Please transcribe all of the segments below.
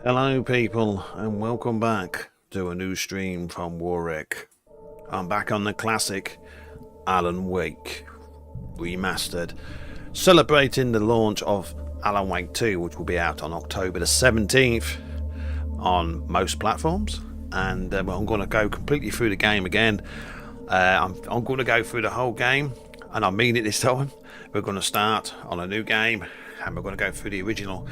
Hello people, and welcome back to a new stream from Warric. I'm back on the classic Alan Wake remastered, celebrating the launch of Alan Wake 2, which will be out on October the 17th on most platforms. And well, I'm going to go completely through the game again. I'm going to go through the whole game, and I mean it this time. We're going to start on a new game, and we're going to go through the original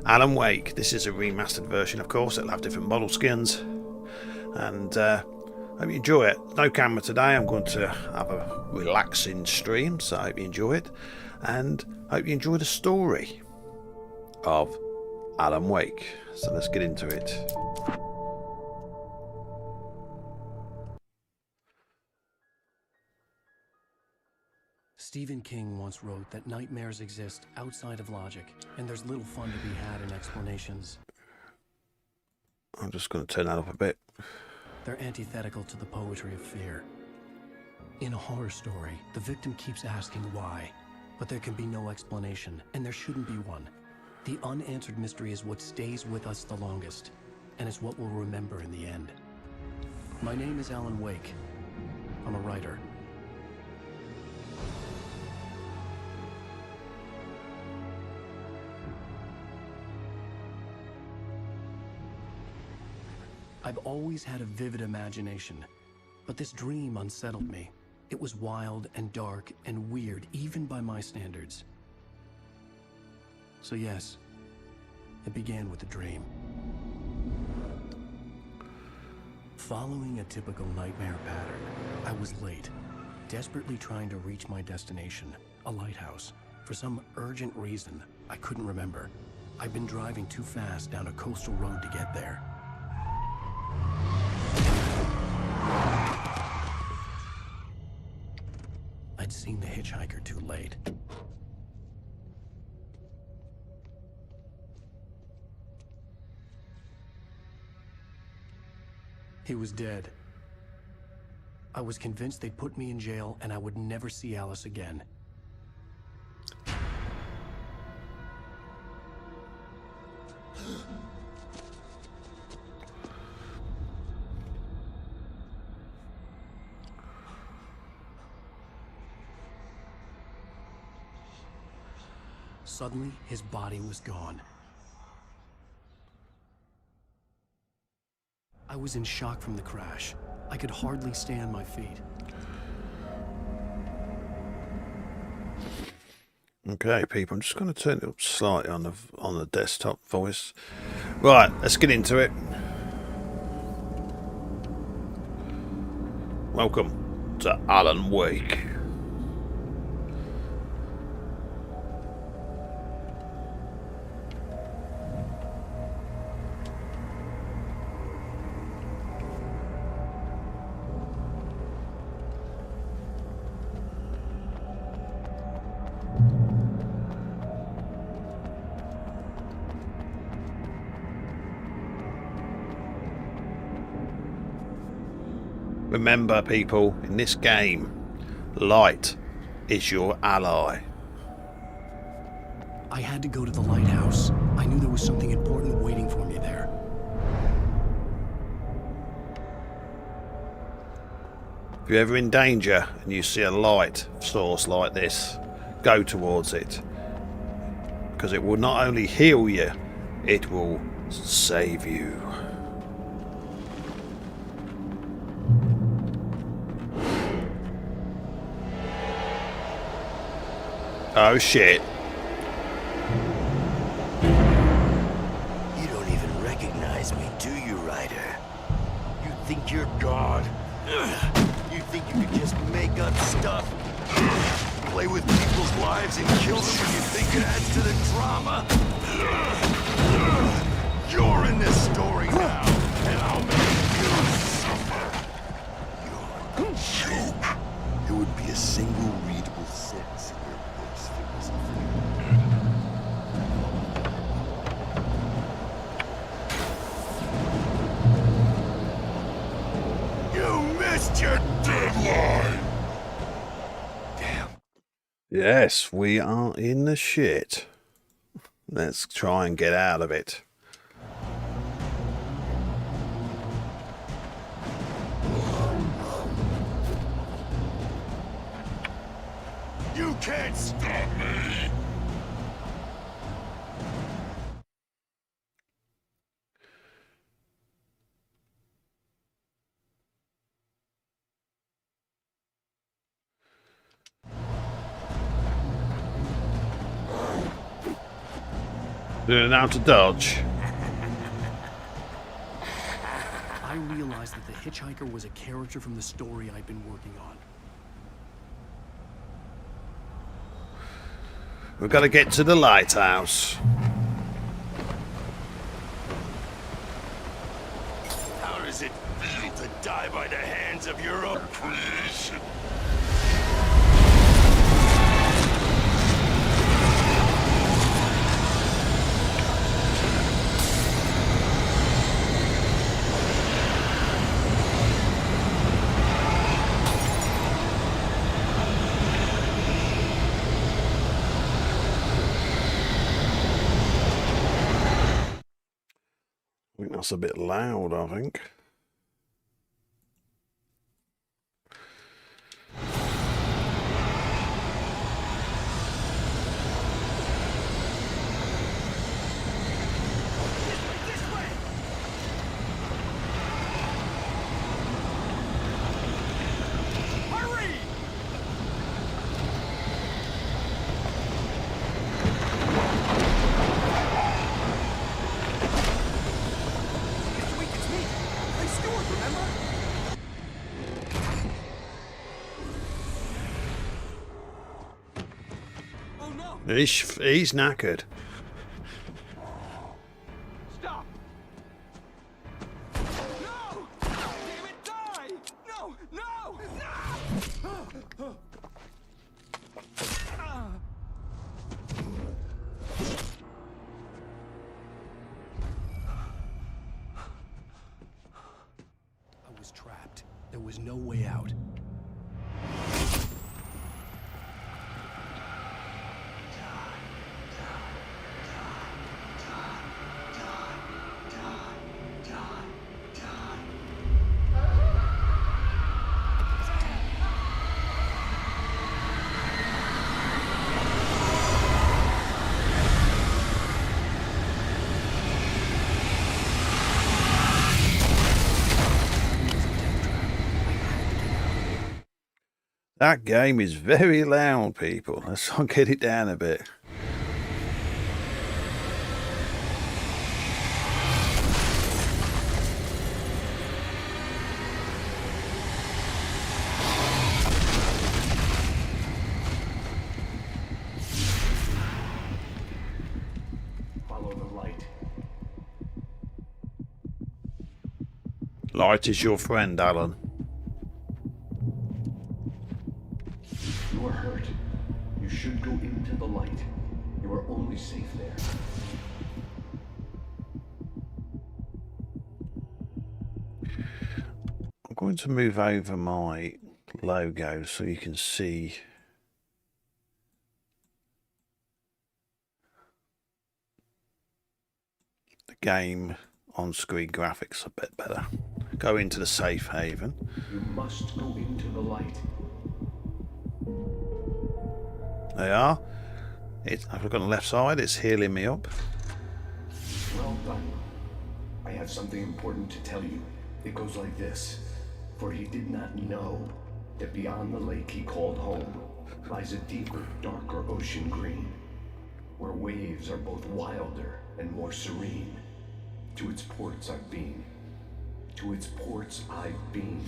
Alan Wake. This is a remastered version, of course. It'll have different model skins, and hope you enjoy it. No camera today. I'm going to have a relaxing stream, so I hope you enjoy it, and hope you enjoy the story of Alan Wake. So let's get into it. Stephen King once wrote that nightmares exist outside of logic, and there's little fun to be had in explanations. I'm just going to turn that up a bit. They're antithetical to the poetry of fear. In a horror story, the victim keeps asking why, but there can be no explanation, and there shouldn't be one. The unanswered mystery is what stays with us the longest, and is what we'll remember in the end. My name is Alan Wake. I'm a writer. I've always had a vivid imagination, but this dream unsettled me. It was wild and dark and weird, even by my standards. So yes, it began with a dream. Following a typical nightmare pattern, I was late, desperately trying to reach my destination, a lighthouse. For some urgent reason I couldn't remember, I'd been driving too fast down a coastal road to get there. seen the hitchhiker too late. He was dead. I was convinced they'd put me in jail and I would never see Alice again. Suddenly, his body was gone. I was in shock from the crash. I could hardly stay on my feet. Okay, people, I'm just going to turn it up slightly on the desktop voice. Right, let's get into it. Welcome to Alan Wake. Remember, people, in this game, light is your ally. I had to go to the lighthouse. I knew there was something important waiting for me there. If you're ever in danger and you see a light source like this, go towards it. Because it will not only heal you, it will save you. Oh shit. You don't even recognize me, do you, Ryder? You think you're God? You think you can just make up stuff? Play with people's lives and kill them when you think it adds to the drama? You're in this story now, and I'll make you suffer. You're a joke. It would be a single readable sentence in your books if it wasn't for you. You missed your deadline! Damn. Yes, we are in the shit. Let's try and get out of it. You can't stop me! Doing it out to dodge. I realized that the hitchhiker was a character from the story I'd been working on. We've got to get to the lighthouse. How does it feel to die by the hands of your own creation? I think that's a bit loud, I think. He's knackered. Stop! No! Damn it, die! No! No! No! was trapped. There was no way out. That game is very loud, people. Let's get it down a bit. Follow the light. Light is your friend, Alan. You are hurt. You should go into the light. You are only safe there. I'm going to move over my logo so you can see the game on screen graphics a bit better. Go into the safe haven. You must go into the light. They are. I've looked on the left side, it's healing me up. Well done. I have something important to tell you. It goes like this. For he did not know that beyond the lake he called home lies a deeper, darker ocean green, where waves are both wilder and more serene. To its ports I've been. To its ports I've been.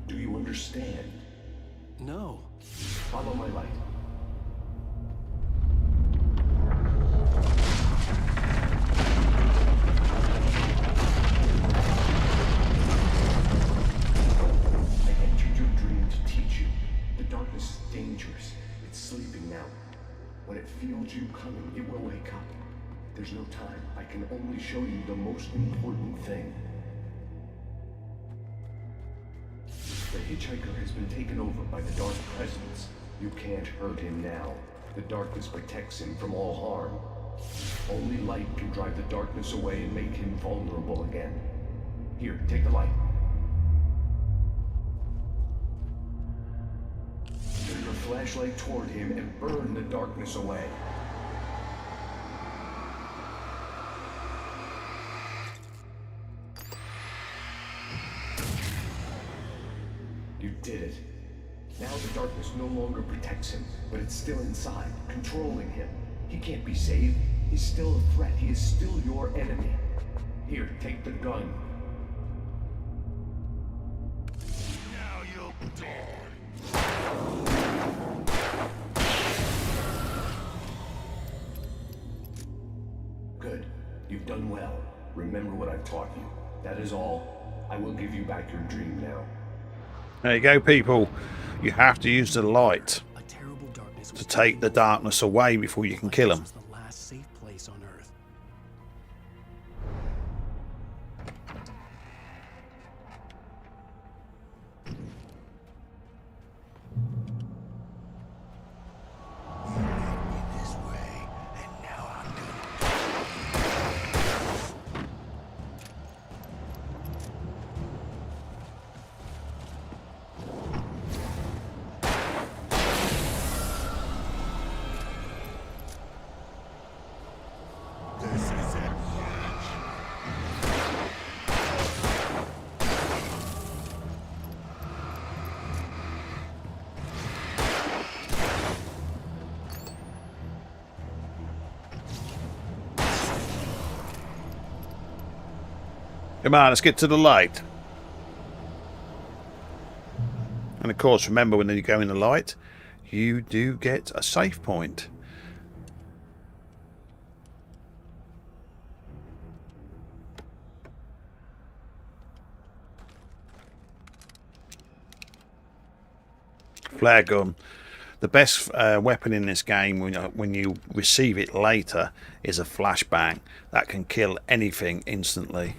Do you understand? No. Follow my light. I entered your dream to teach you. The darkness is dangerous. It's sleeping now. When it feels you coming, it will wake up. There's no time. I can only show you the most important thing. The hitchhiker has been taken over by the dark presence. You can't hurt him now. The darkness protects him from all harm. Only light can drive the darkness away and make him vulnerable again. Here, take the light. Turn your flashlight toward him and burn the darkness away. You did it. Now the darkness no longer protects him, but it's still inside, controlling him. He can't be saved. He's still a threat. He is still your enemy. Here, take the gun. Now you'll die. Good. You've done well. Remember what I've taught you. That is all. I will give you back your dream now. There you go, people. You have to use the light A terrible darkness to take the darkness away before you can kill them. was the last safe place on Earth. This way, and now I'm gonna. This is it. Come on, let's get to the light. And of course, remember when you go in the light, you do get a save point. Flare gun. The best weapon in this game when you receive it later is a flashbang that can kill anything instantly.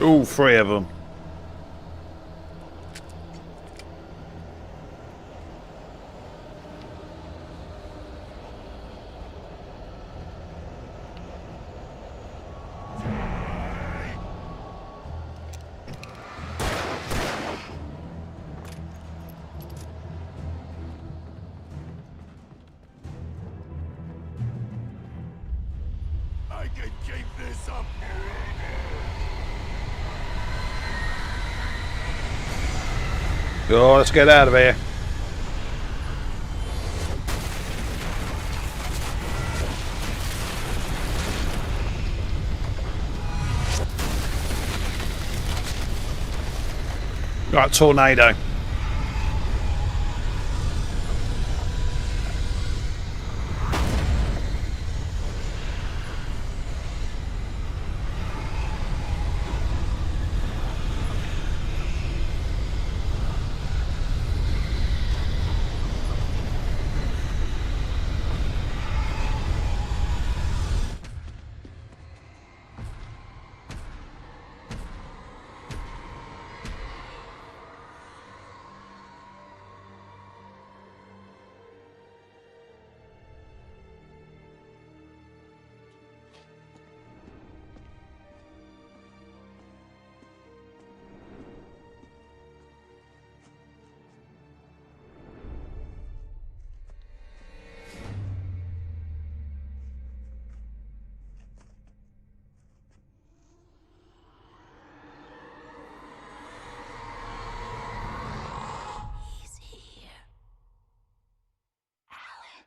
All three of them. I can keep this up. Oh, let's get out of here. Right, tornado. He's here. Alan,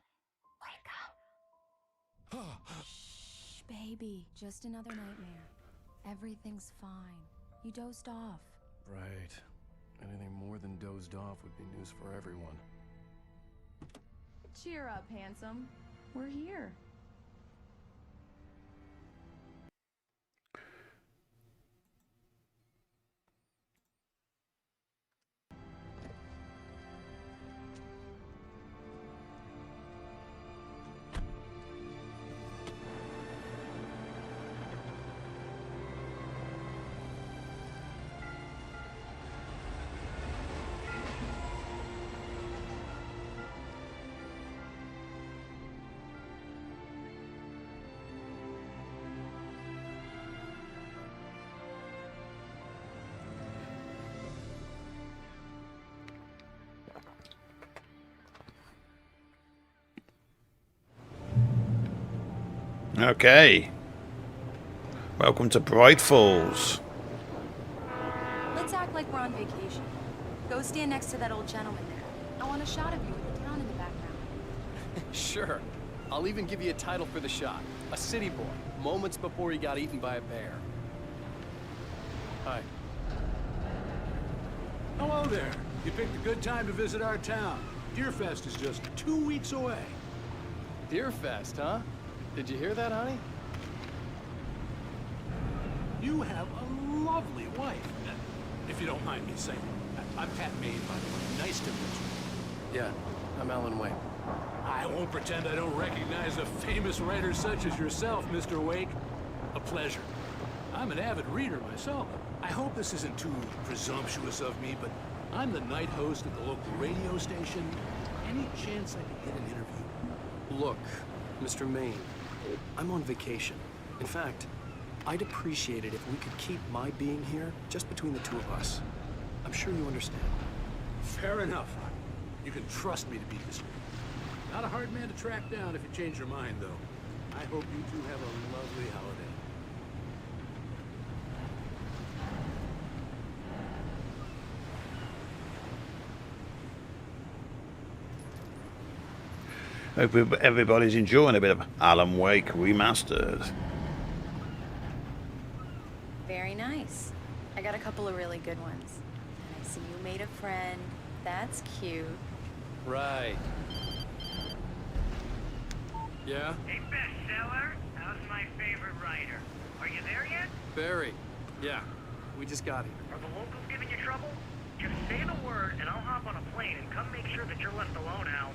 wake up. Shh, baby. Just another nightmare. Everything's fine. You dozed off. Right. Anything more than dozed off would be news for everyone. Cheer up, handsome. We're here. Okay. Welcome to Bright Falls. Let's act like we're on vacation. Go stand next to that old gentleman there. I want a shot of you with the town in the background. Sure. I'll even give you a title for the shot. A city boy, moments before he got eaten by a bear. Hi. Hello there. You picked a good time to visit our town. Deerfest is just 2 weeks away. Deerfest, huh? Did you hear that, honey? You have a lovely wife. If you don't mind me saying. I'm Pat Maine, by the way. Nice to meet you. Yeah, I'm Alan Wake. I won't pretend I don't recognize a famous writer such as yourself, Mr. Wake. A pleasure. I'm an avid reader myself. I hope this isn't too presumptuous of me, but I'm the night host at the local radio station. Any chance I could get an interview? Look, Mr. Maine, I'm on vacation. In fact, I'd appreciate it if we could keep my being here just between the two of us. I'm sure you understand. Fair enough. You can trust me to be discreet. Not a hard man to track down if you change your mind, though. I hope you two have a lovely holiday. Hope everybody's enjoying a bit of Alan Wake Remastered. Very nice. I got a couple of really good ones. And I see you made a friend. That's cute. Right. Yeah? Hey, bestseller, how's my favorite writer? Are you there yet? Barry. Yeah, we just got here. Are the locals giving you trouble? Just say the word and I'll hop on a plane and come make sure that you're left alone, Al.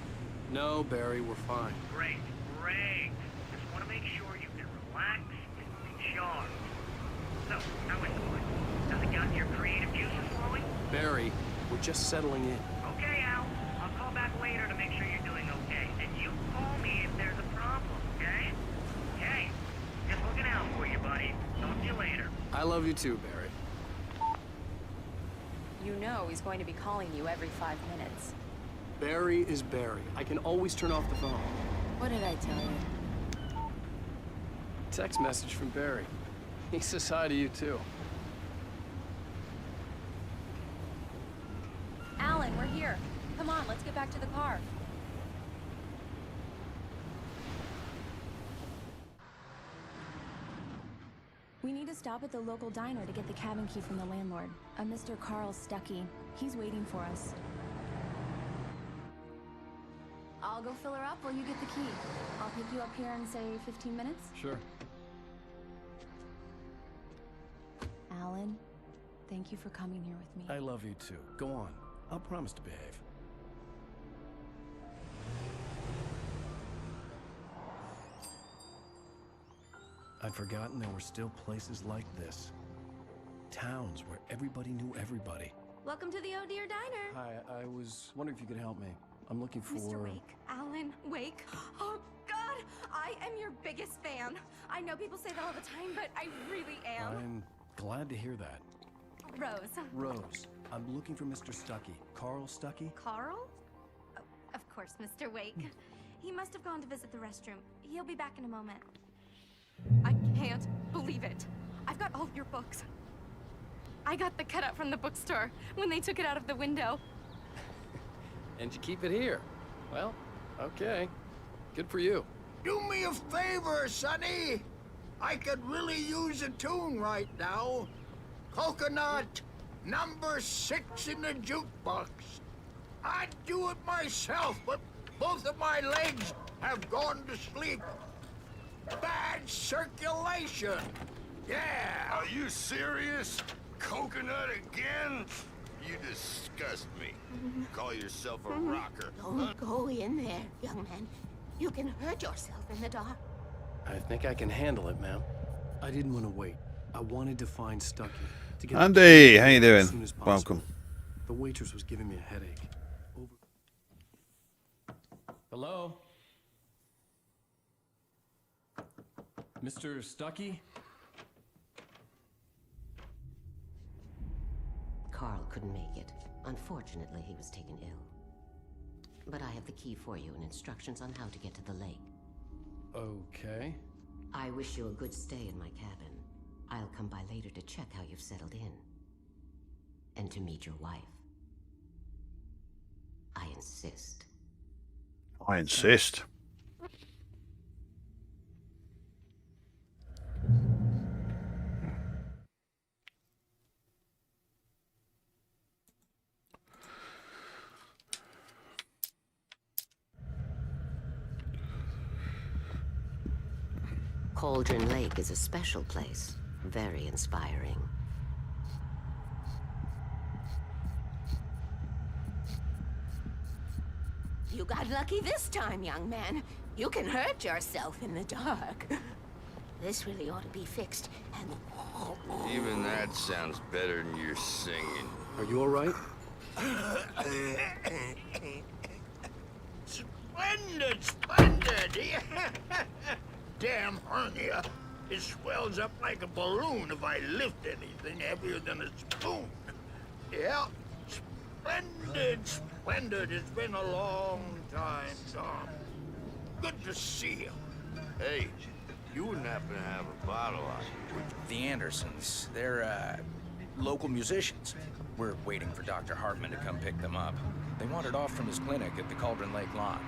No, Barry, we're fine. Great, great. Just want to make sure you can relax and recharge. So, how is the place? We're just settling in. Okay, Al. I'll call back later to make sure you're doing okay. And you call me if there's a problem, okay? Okay. Just looking out for you, buddy. Talk to you later. I love you too, Barry. You know he's going to be calling you every 5 minutes. Barry is Barry. I can always turn off the phone. What did I tell you? Text message from Barry. He says hi to you too. Alan, we're here. Come on, let's get back to the car. We need to stop at the local diner to get the cabin key from the landlord, a Mr. Carl Stuckey. He's waiting for us. I'll go fill her up while you get the key. I'll pick you up here in, say, 15 minutes? Sure. Alan, thank you for coming here with me. I love you too. Go on. I'll promise to behave. I'd forgotten there were still places like this. Towns where everybody knew everybody. Welcome to the Oh Dear Diner. Hi, I was wondering if you could help me. I'm looking for... Mr. Wake. Alan Wake. Oh, God! I am your biggest fan. I know people say that all the time, but I really am. I'm glad to hear that. Rose. Rose, I'm looking for Mr. Stuckey. Carl Stuckey? Carl? Oh, of course, Mr. Wake. He must have gone to visit the restroom. He'll be back in a moment. I can't believe it. I've got all of your books. I got the cutout from the bookstore when they took it out of the window. And you keep it here. Well, okay. Good for you. Do me a favor, Sonny. I could really use a tune right now. Coconut, number 6 in the jukebox. I'd do it myself, but both of my legs have gone to sleep. Bad circulation. Yeah. Are you serious? Coconut again? You disgust me. Call yourself a rocker. Don't go in there, young man. You can hurt yourself in the dark. I think I can handle it, ma'am. I didn't want to wait. I wanted to find Stuckey. To get Andy, how you as soon doing? as possible. Welcome. The waitress was giving me a headache. Over. Hello? Mr. Stuckey? Carl couldn't make it. Unfortunately, he was taken ill. But I have the key for you and instructions on how to get to the lake. Okay. I wish you a good stay in my cabin. I'll come by later to check how you've settled in. And to meet your wife. I insist. I insist. Cauldron Lake is a special place. Very inspiring. You got lucky this time, young man. You can hurt yourself in the dark. This really ought to be fixed, and... Even that sounds better than your singing. Are you all right? Splendid, splendid. Damn hernia. It swells up like a balloon if I lift anything heavier than a spoon. Yeah, splendid, splendid. It's been a long time, Tom. Good to see you. Hey, you wouldn't happen to have a bottle on you? The Andersons. They're, local musicians. We're waiting for Dr. Hartman to come pick them up. They wandered off from his clinic at the Cauldron Lake Lodge.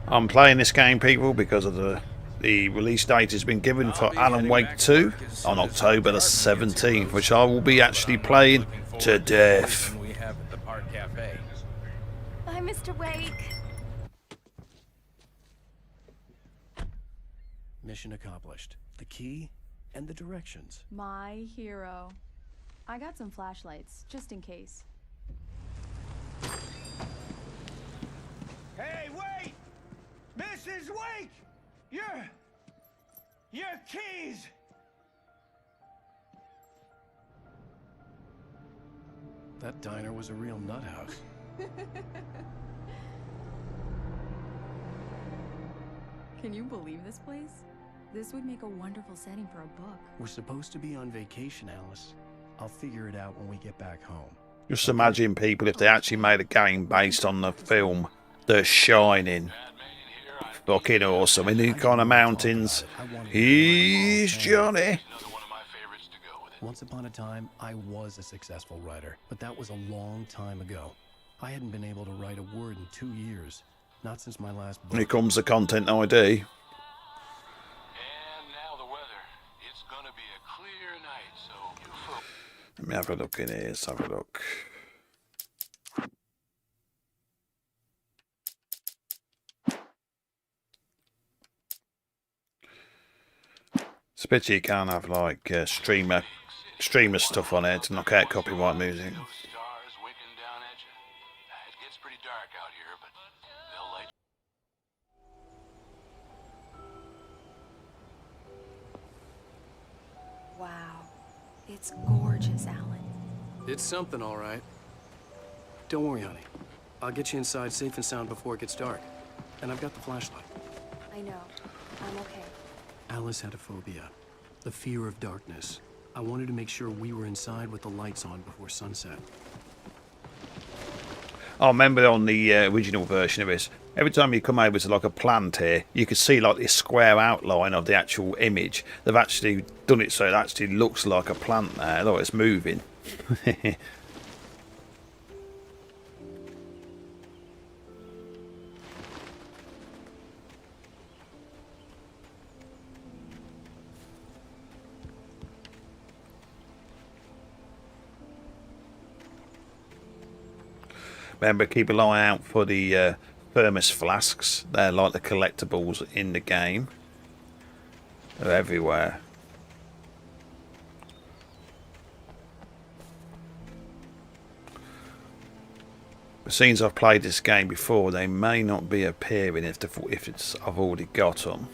I'm playing this game, people, because of the release date has been given for Alan Wake 2 on October the 17th, which I will be actually playing to death. We have at the Park Cafe. Bye, Mr. Wake. Mission accomplished. The key and the directions. My hero. I got some flashlights, just in case. Hey, wait! Mrs. Wake! Your keys! That diner was a real nut house. Can you believe this place? This would make a wonderful setting for a book. We're supposed to be on vacation, Alice. I'll figure it out when we get back home. Just imagine people if they actually made a game based on the film The Shining. Fucking awesome. In the kind of mountains. He's Johnny. Once upon a time, I was a successful writer, but that was a long time ago. I hadn't been able to write a word in 2 years. Not since my last book. Here comes the content ID. And now the weather. It's gonna be a clear night, so you folks. Let me have a look in here. Let's have a look. It's a pity you can't have like streamer stuff on it to knock out copyright music. Stars winking down at you. It gets pretty dark out here, but they'll light. Wow. It's gorgeous, Alan. It's something, all right. Don't worry, honey. I'll get you inside safe and sound before it gets dark. And I've got the flashlight. I know. I'm okay. Alice had a phobia. The fear of darkness. I wanted to make sure we were inside with the lights on before sunset. I remember on the original version of this, every time you come over to like a plant here, you could see like this square outline of the actual image. They've actually done it so it actually looks like a plant now, though it's moving. Remember, keep an eye out for the thermos flasks. They're like the collectibles in the game. They're everywhere. But since I've played this game before, they may not be appearing if I've already got them.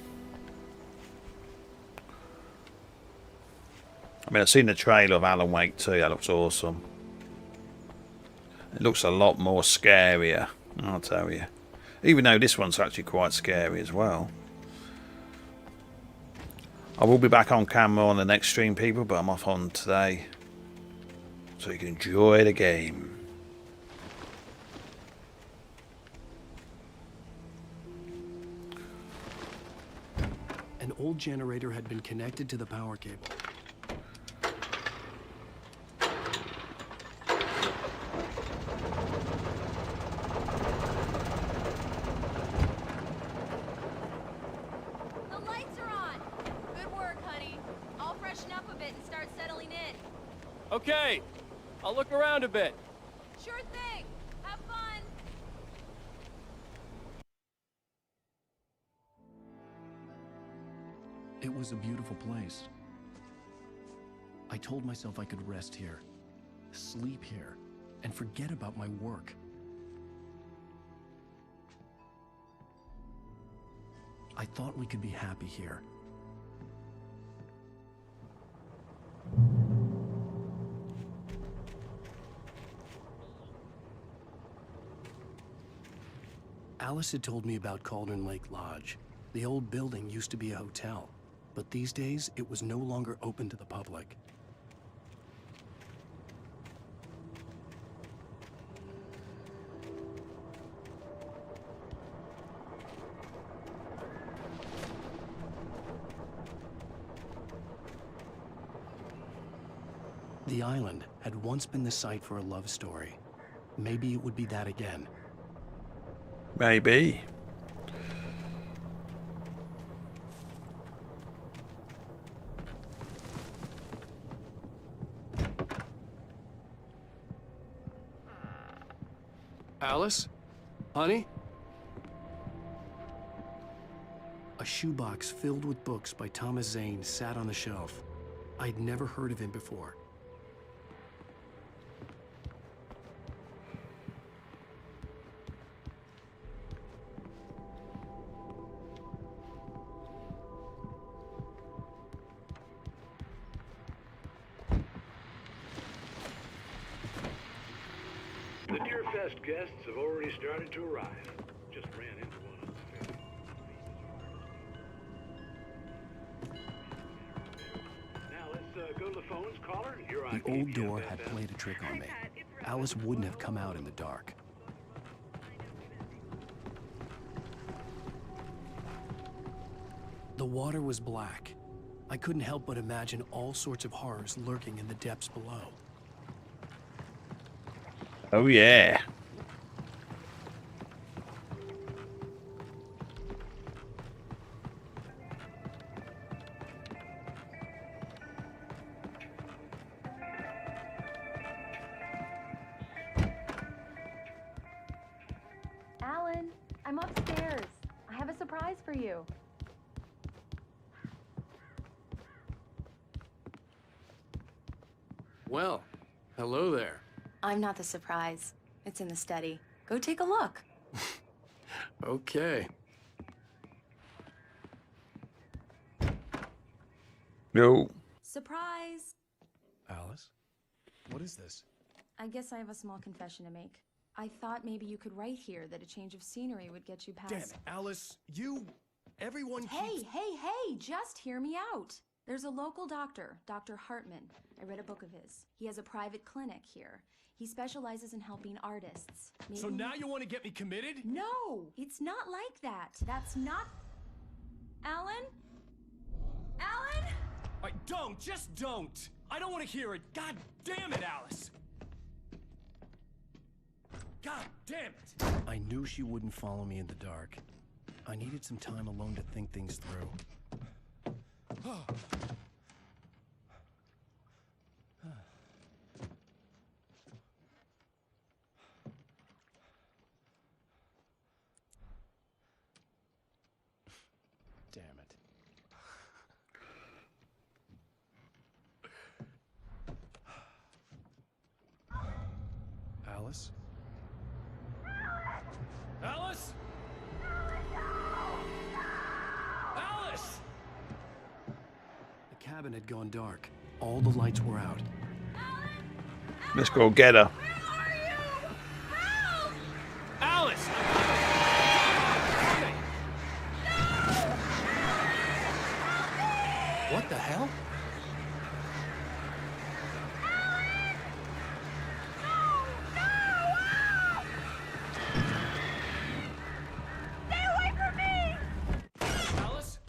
I mean, I've seen the trailer of Alan Wake 2. That looks awesome. It looks a lot more scarier, I'll tell you. Even though this one's actually quite scary as well. I will be back on camera on the next stream, people, but I'm off on today. So you can enjoy the game. An old generator had been connected to the power cable. Okay, I'll look around a bit. Sure thing. Have fun. It was a beautiful place. I told myself I could rest here, sleep here, and forget about my work. I thought we could be happy here. Alice had told me about Cauldron Lake Lodge. The old building used to be a hotel, but these days it was no longer open to the public. The island had once been the site for a love story. Maybe it would be that again. Maybe. Alice? Honey? A shoebox filled with books by Thomas Zane sat on the shelf. I'd never heard of him before. best guests have already started to arrive. Just ran into one on the ferry. Now let's go to the phones. Caller, you're on The old door KPFM. had played a trick on me. Alice wouldn't have come out in the dark. The water was black. I couldn't help but imagine all sorts of horrors lurking in the depths below. Oh yeah. Alan, I'm upstairs. I have a surprise for you. Well, hello there. I'm not the surprise. It's in the study. Go take a look. Okay. No. Surprise! Alice, what is this? I guess I have a small confession to make. I thought maybe you could write here that a change of scenery would get you past... Damn it, Alice, everyone Hey, just hear me out. There's a local doctor, Dr. Hartman. I read a book of his. He has a private clinic here. He specializes in helping artists. So now you want to get me committed? No, it's not like that. That's not... Alan? Alan? Just don't! I don't want to hear it. God damn it, Alice! God damn it! I knew she wouldn't follow me in the dark. I needed some time alone to think things through. Damn it. Alice? Alice? Alice! The cabin had gone dark. All the lights were out. Let's go get her. Alice! What the hell? Stay away from me! Alice?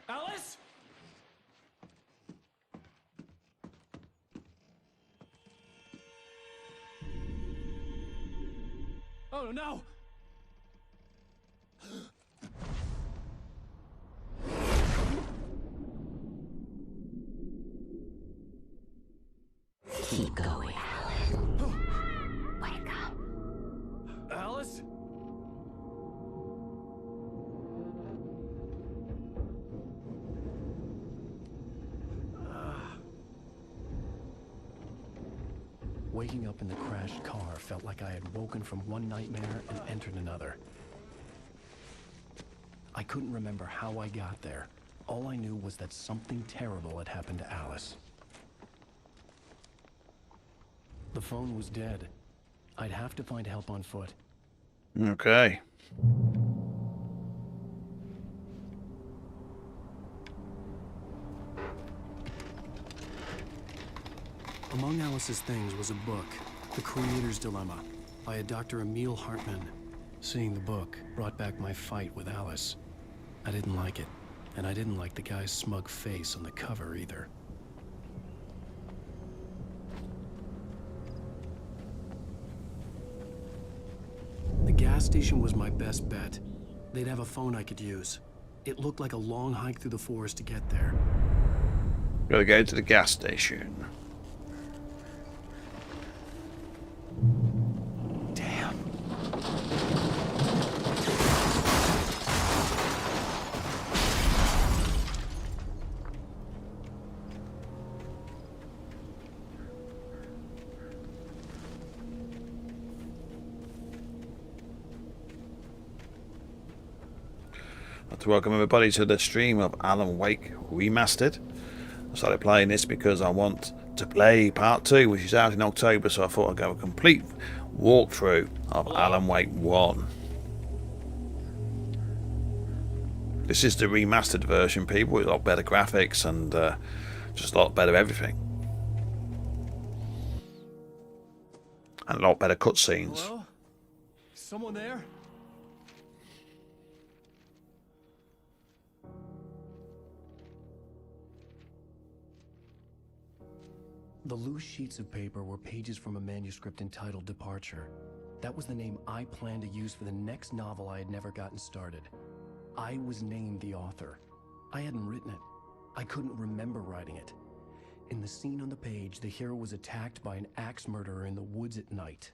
Alice? Oh no! Keep going. Wake up. Alice? Waking up in the crashed car felt like I had woken from one nightmare and entered another. I couldn't remember how I got there. All I knew was that something terrible had happened to Alice. The phone was dead. I'd have to find help on foot. Okay. Among Alice's things was a book, The Creator's Dilemma, by a Dr. Emil Hartman. Seeing the book brought back my fight with Alice. I didn't like it, and I didn't like the guy's smug face on the cover either. The gas station was my best bet. They'd have a phone I could use. It looked like a long hike through the forest to get there. Gotta go to the gas station. Damn. I'd like to welcome everybody to the stream of Alan Wake Remastered. I started playing this because I want to play part 2, which is out in October, so I thought I'd go a complete walkthrough of Alan Wake 1. This is the remastered version, people, with a lot better graphics and just a lot better everything. And a lot better cutscenes. Hello? Someone there? The loose sheets of paper were pages from a manuscript entitled Departure. That was the name I planned to use for the next novel I had never gotten started. I was named the author. I hadn't written it. I couldn't remember writing it. In the scene on the page, the hero was attacked by an axe murderer in the woods at night.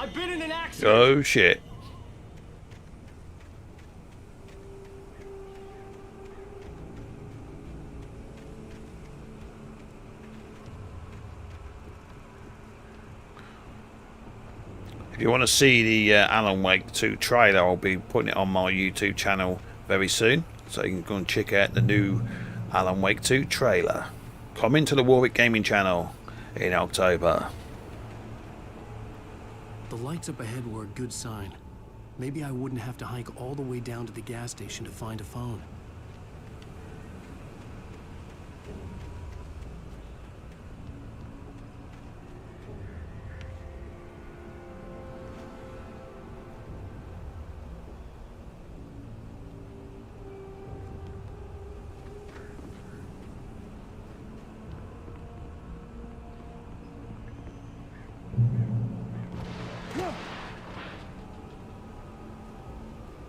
I've been in an accident. Oh shit. If you want to see the Alan Wake 2 trailer, I'll be putting it on my YouTube channel very soon, so you can go and check out the new Alan Wake 2 trailer. Coming to the Warwick Gaming channel in October. The lights up ahead were a good sign. Maybe I wouldn't have to hike all the way down to the gas station to find a phone.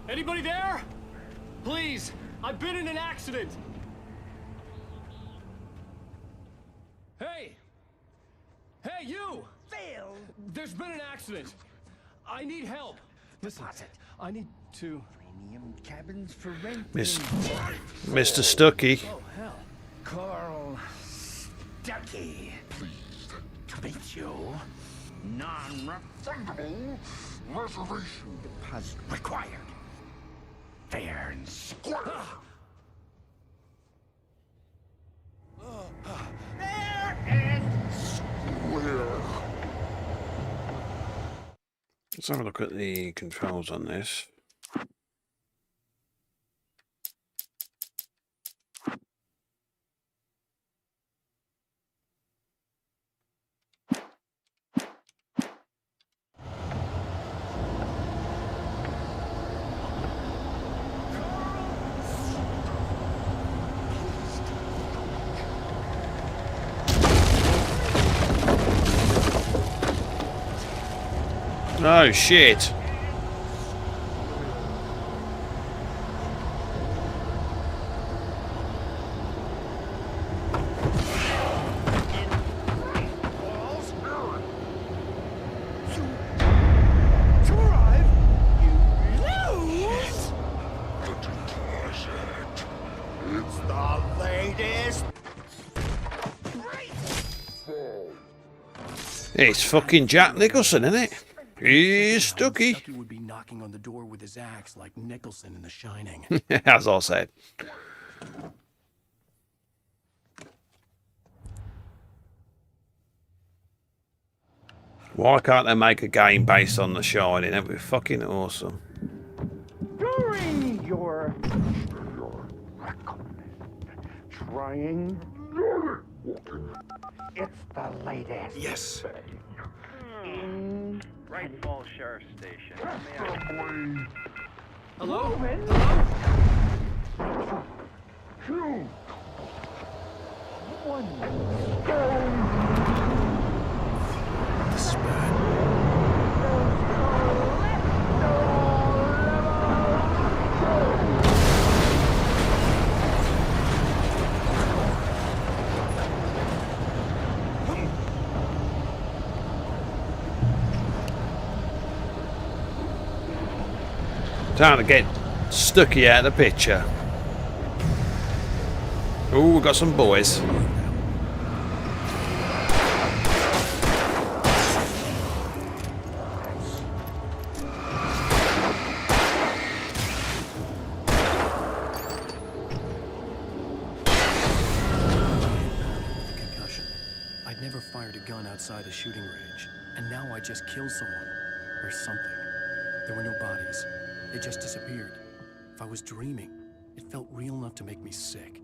Anybody there? Please, I've been in an accident. Hey! Hey, you! Phil! There's been an accident. I need help. Listen, I need to... Premium cabins for rent. Mr. Stucky. Oh, hell. Carl Stucky. Pleased to meet you. Non-refundable reservation deposit required. Fair and square. Fair and square. Let's have a look at the controls on this. Oh shit. It's the latest. It's fucking Jack Nicholson, isn't it? He's Stucky. Stucky would be knocking on the door with his axe like Nicholson in The Shining. As I said. Why can't they make a game based on The Shining? That'd be fucking awesome. During your trying. It's the latest. Yes. In Right Falls Sheriff Station. Hello? Two. One. This is bad. Time to get Stucky out of the picture. Oh, we've got some boys. I'd never fired a gun outside a shooting range, and now I just killed someone. Or something. There were no bodies. They just disappeared. If I was dreaming, it felt real enough to make me sick.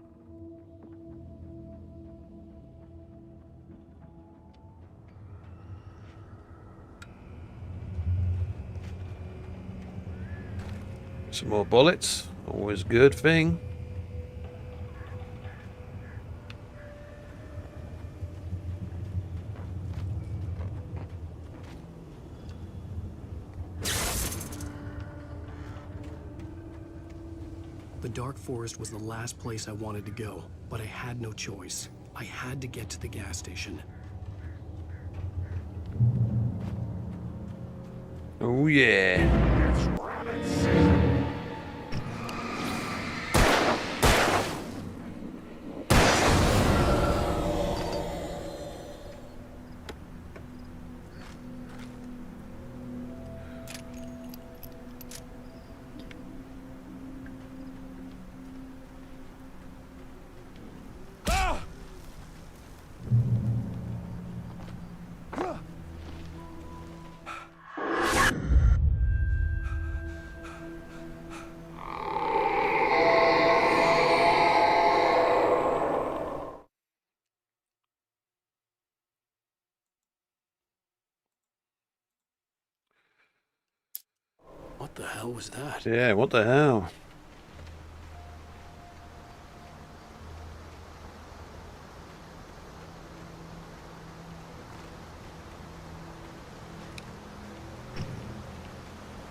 Some more bullets. Always a good thing. The dark forest was the last place I wanted to go, but I had no choice. I had to get to the gas station. Oh yeah. What the hell was that? Yeah, what the hell?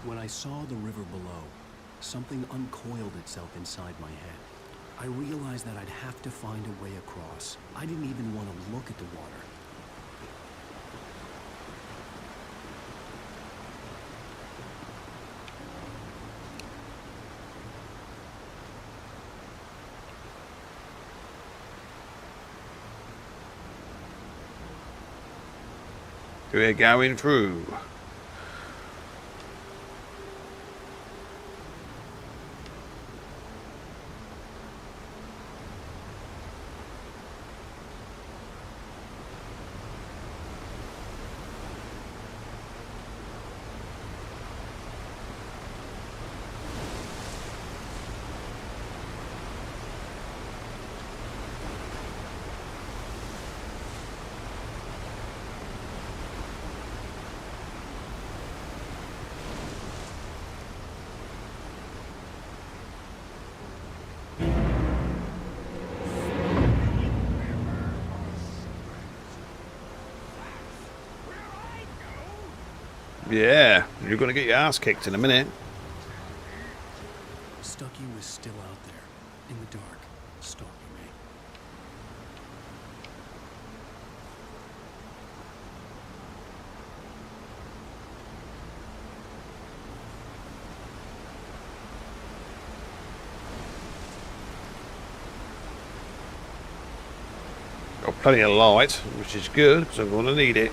When I saw the river below, something uncoiled itself inside my head. I realized that I'd have to find a way across. I didn't even want to look at the water. We're going through. Yeah, you're going to get your ass kicked in a minute. Stucky was still out there, in the dark, stalking me. Got plenty of light, which is good, because I'm going to need it.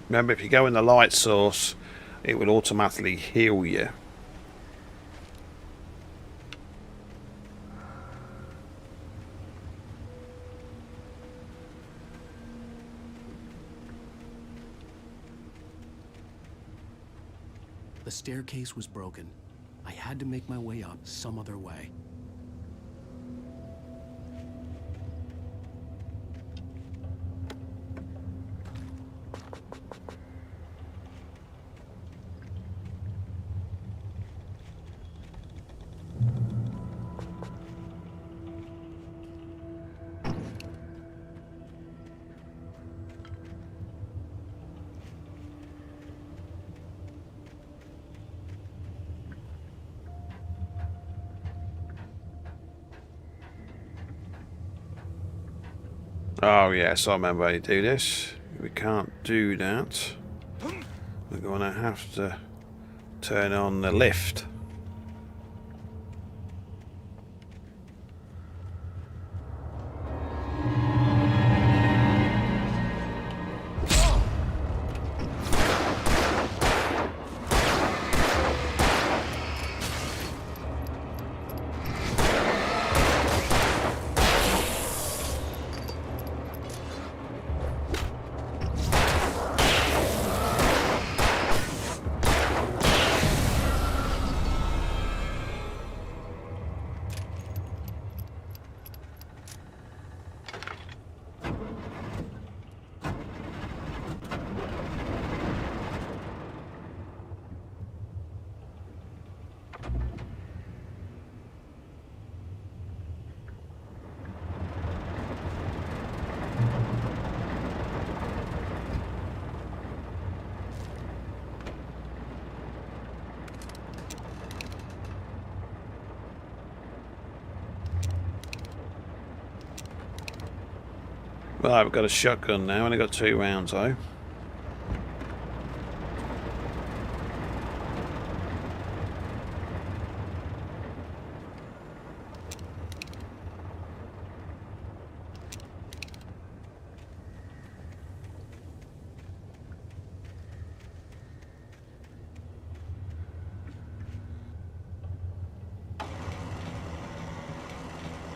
Remember, if you go in the light source, it will automatically heal you. The staircase was broken. I had had to make my way up some other way. Oh yes, I remember how you do this. We can't do that. We're gonna have to turn on the lift. Well, I've got a shotgun now, only got 2 rounds though.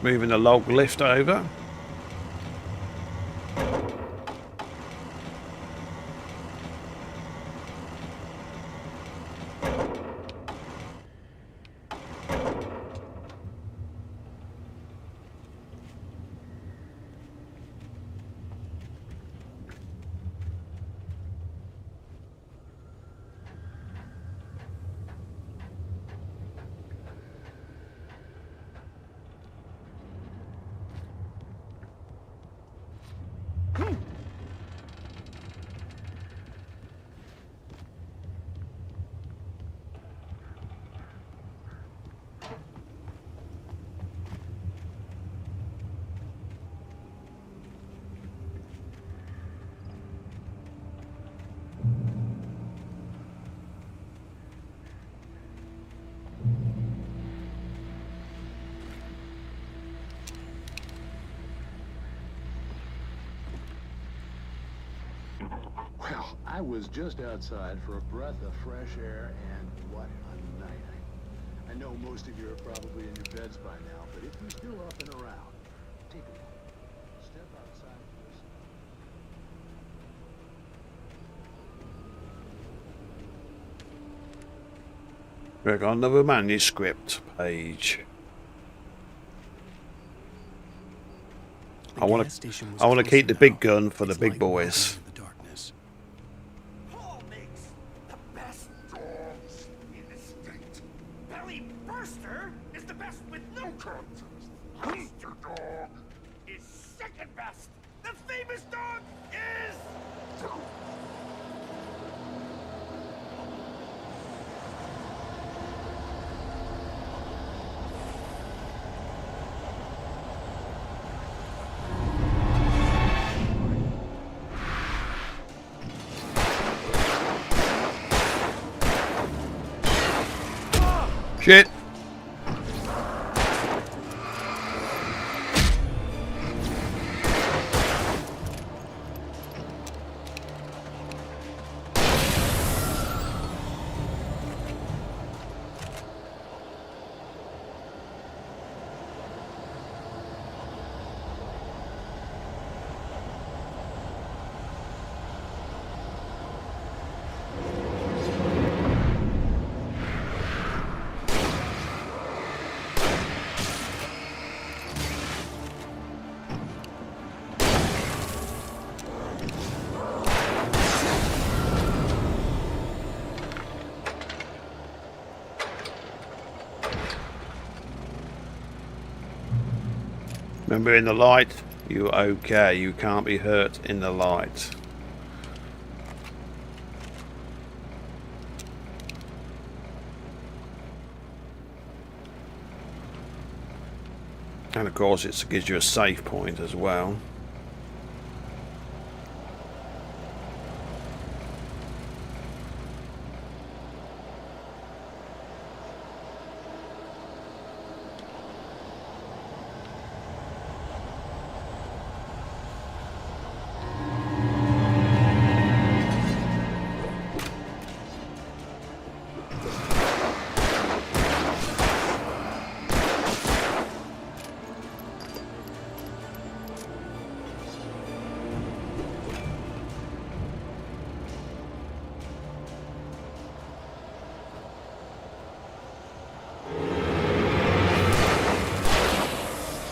Moving the log lift over. Well, I was just outside for a breath of fresh air, and what a night. I know most of you are probably in your beds by now, but if you're still up and around, take a look. Step outside for We've got another manuscript page. I want to keep the big gun for the big boys. Paul makes the best dogs in the state. Belly Burster is the best with no contest. Monster Dog is second best. The famous dog is... Shit. Remember, in the light, you're okay. You can't be hurt in the light. And of course, it gives you a save point as well.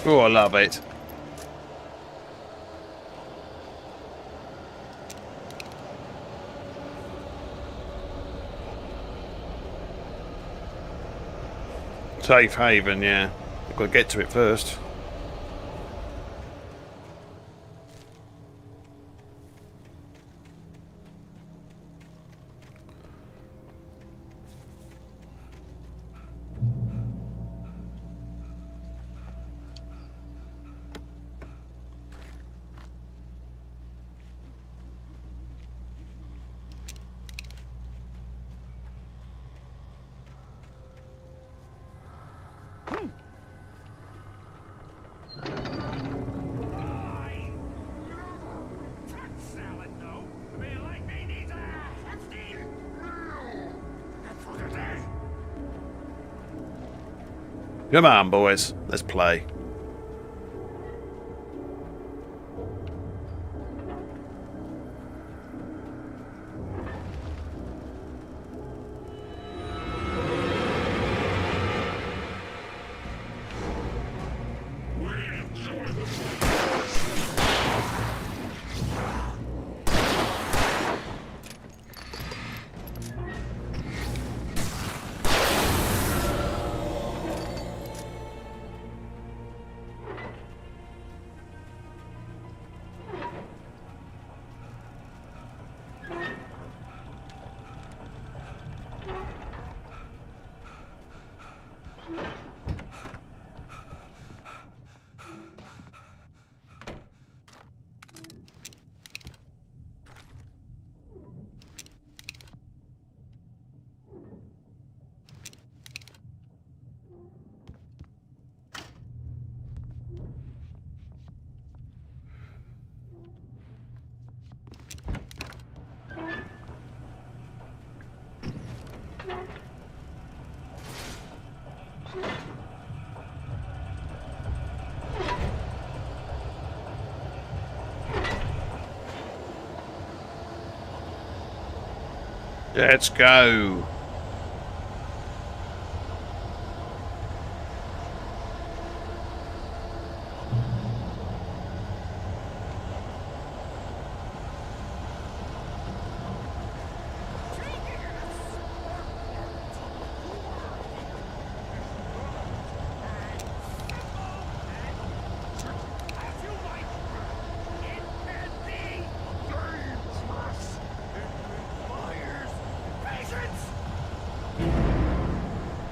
Oh, I love it. Safe haven, yeah. I've got to get to it first. Come on, boys. Let's play. Let's go.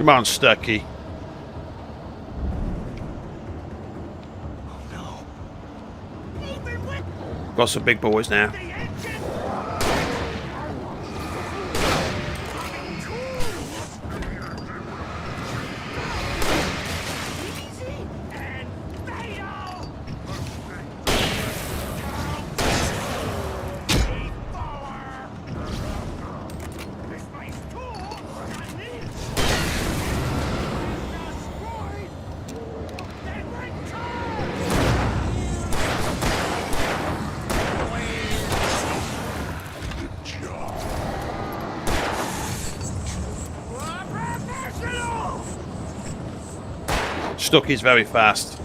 Come on, Stucky. Got some big boys now. Stucky's very fast.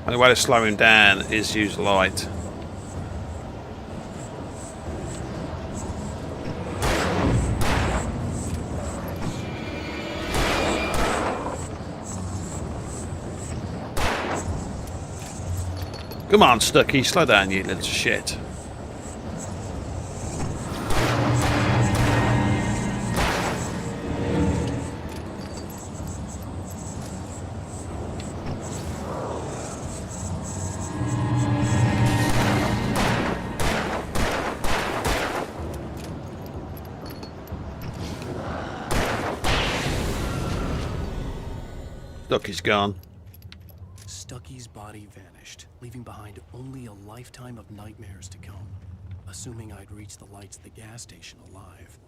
And the way to slow him down is use light. Come on, Stucky, slow down, you little shit. Stucky's gone. Stucky's body vanished, leaving behind only a lifetime of nightmares to come. Assuming I'd reach the lights at the gas station alive.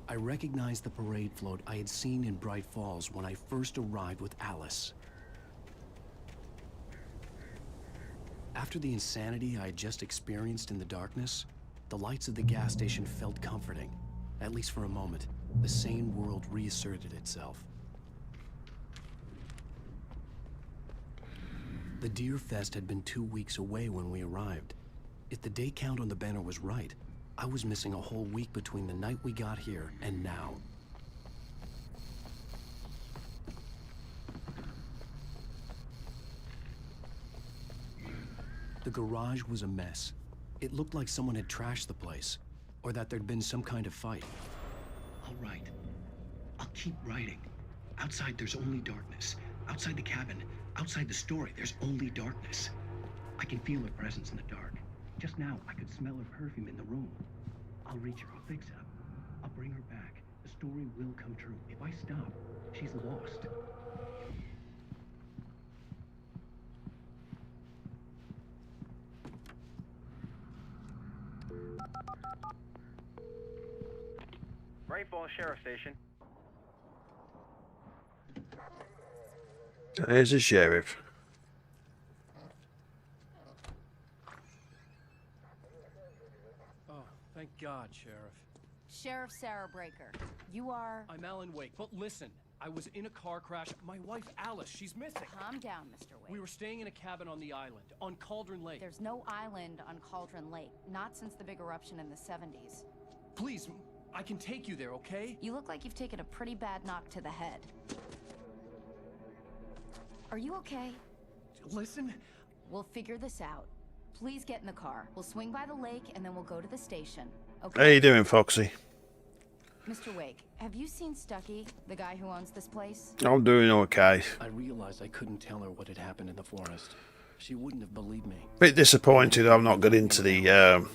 I recognized the parade float I had seen in Bright Falls when I first arrived with Alice. After the insanity I had just experienced in the darkness, the lights of the gas station felt comforting. At least for a moment, the sane world reasserted itself. The Deer Fest had been 2 weeks away when we arrived. If the day count on the banner was right, I was missing a whole week between the night we got here and now. The garage was a mess. It looked like someone had trashed the place, or that there'd been some kind of fight. All right. I'll keep writing. Outside, there's only darkness. Outside the cabin, outside the story, there's only darkness. I can feel her presence in the dark. Just now, I could smell her perfume in the room. I'll reach her. I'll fix it up. I'll bring her back. The story will come true. If I stop, she's lost. Bright Falls Sheriff Station. There's the sheriff. Oh, thank God, Sheriff. Sheriff Sarah Breaker. You are... I'm Alan Wake, but listen. I was in a car crash. My wife, Alice, she's missing. Calm down, Mr. Wake. We were staying in a cabin on the island, on Cauldron Lake. There's no island on Cauldron Lake. Not since the big eruption in the 70s. Please, I can take you there, okay? You look like you've taken a pretty bad knock to the head. Are you okay? Listen. We'll figure this out. Please get in the car. We'll swing by the lake and then we'll go to the station. Okay? How you doing, Foxy? Mr. Wake, have you seen Stucky, the guy who owns this place? I'm doing okay. I realized I couldn't tell her what had happened in the forest. She wouldn't have believed me. Bit disappointed I've not got into the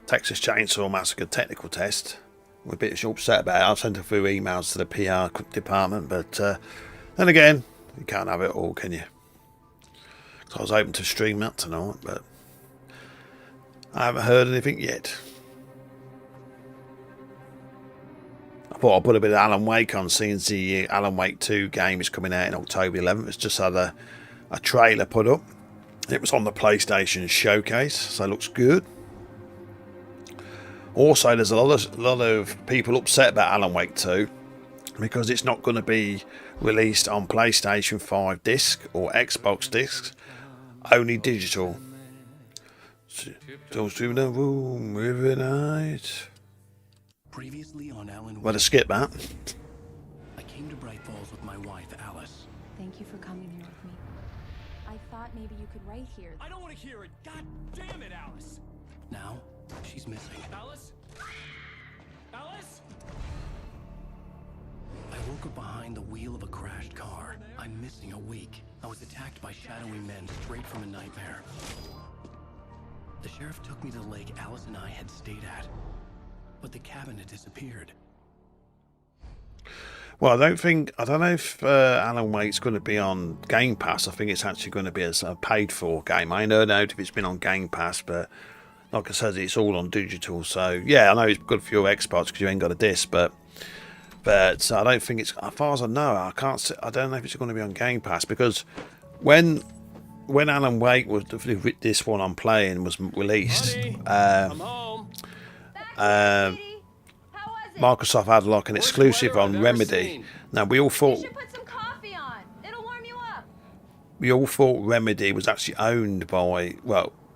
Texas Chainsaw Massacre technical test. I'm a bit upset about it. I've sent a few emails to the PR department, but then again, you can't have it all, can you? So I was hoping to stream that tonight, but I haven't heard anything yet. I thought I'd put a bit of Alan Wake on, since the Alan Wake 2 game is coming out in October 11th. It's just had a trailer put up. It was on the PlayStation Showcase, so it looks good. Also, there's a lot of people upset about Alan Wake 2 because it's not going to be released on PlayStation 5 disc or Xbox discs, only digital. Don't stream the room every night. Previously on Alan Wake. Well, to skip that. I came to Bright Falls with my wife, Alice. Thank you for coming here with me. I thought maybe you could write here. I don't want to hear it. God damn it, Alice. Now, she's missing. Alice? Alice? I woke up behind the wheel of a crashed car. I'm missing a week. I was attacked by shadowy men straight from a nightmare. The sheriff took me to the lake Alice and I had stayed at. But the cabin had disappeared. Well, I don't know if Alan Wake's going to be on Game Pass. I think it's actually going to be a paid-for game. I don't know if it's been on Game Pass, but like I said, it's all on digital. So yeah, I know it's good for your Xbox because you ain't got a disc, but I don't think it's. As far as I know, I don't know if it's going to be on Game Pass because when Alan Wake was this one I'm playing was released. Microsoft had like an exclusive on Remedy. Now we all thought Put some coffee on. It'll warm you up. we all thought Remedy was actually owned by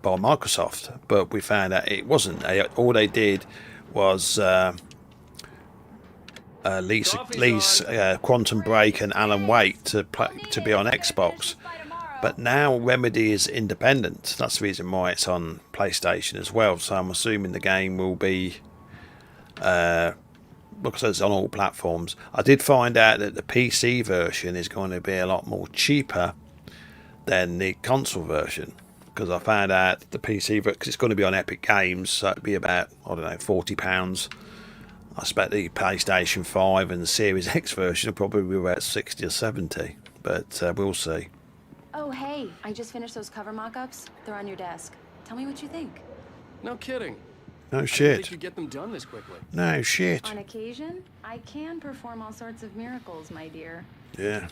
Microsoft, but we found out it wasn't. All they did was lease Quantum Break and Alan Wake to be on Xbox. But now Remedy is independent. That's the reason why it's on PlayStation as well. So I'm assuming the game will be, because it's on all platforms. I did find out that the PC version is going to be a lot more cheaper than the console version. Because I found out the PC version, because it's going to be on Epic Games, so it'd be about, I don't know, £40. I expect the PlayStation 5 and the Series X version will probably be about 60 or 70, but we'll see. Oh, hey, I just finished those cover mock-ups. They're on your desk. Tell me what you think. No kidding. No I didn't shit. think you'd get them done this quickly. No shit. On occasion, I can perform all sorts of miracles, my dear. Yeah.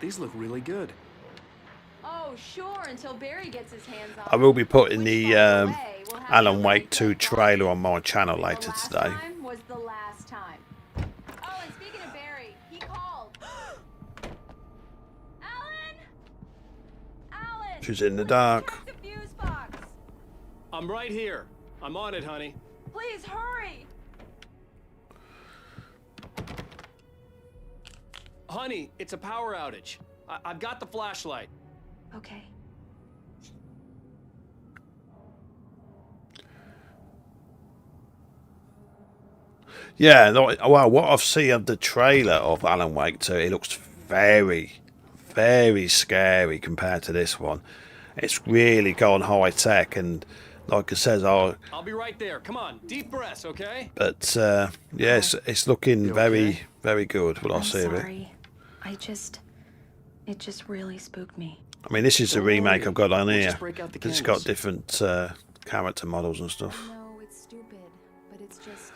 These look really good. Oh, sure, until Barry gets his hands on I will be putting the Alan Wake 2 trailer on my channel later today. time was the last time. Oh, and speaking of Barry, he called. Alan! Alan! She's in the dark. Check the fuse box. I'm right here. I'm on it, honey. Please hurry. Honey, it's a power outage. I've got the flashlight. Okay. Yeah, well, what I've seen of the trailer of Alan Wake 2, it looks very, very scary compared to this one. It's really gone high tech, and like it says, I'll be right there. Come on, deep breaths, okay? But yes, it's looking very, very good. What I see of it. Sorry. It just really spooked me. I mean, this is the remake I've got on We'll here. just break out the It's got candles. different character models and stuff. No, it's stupid, but it's just...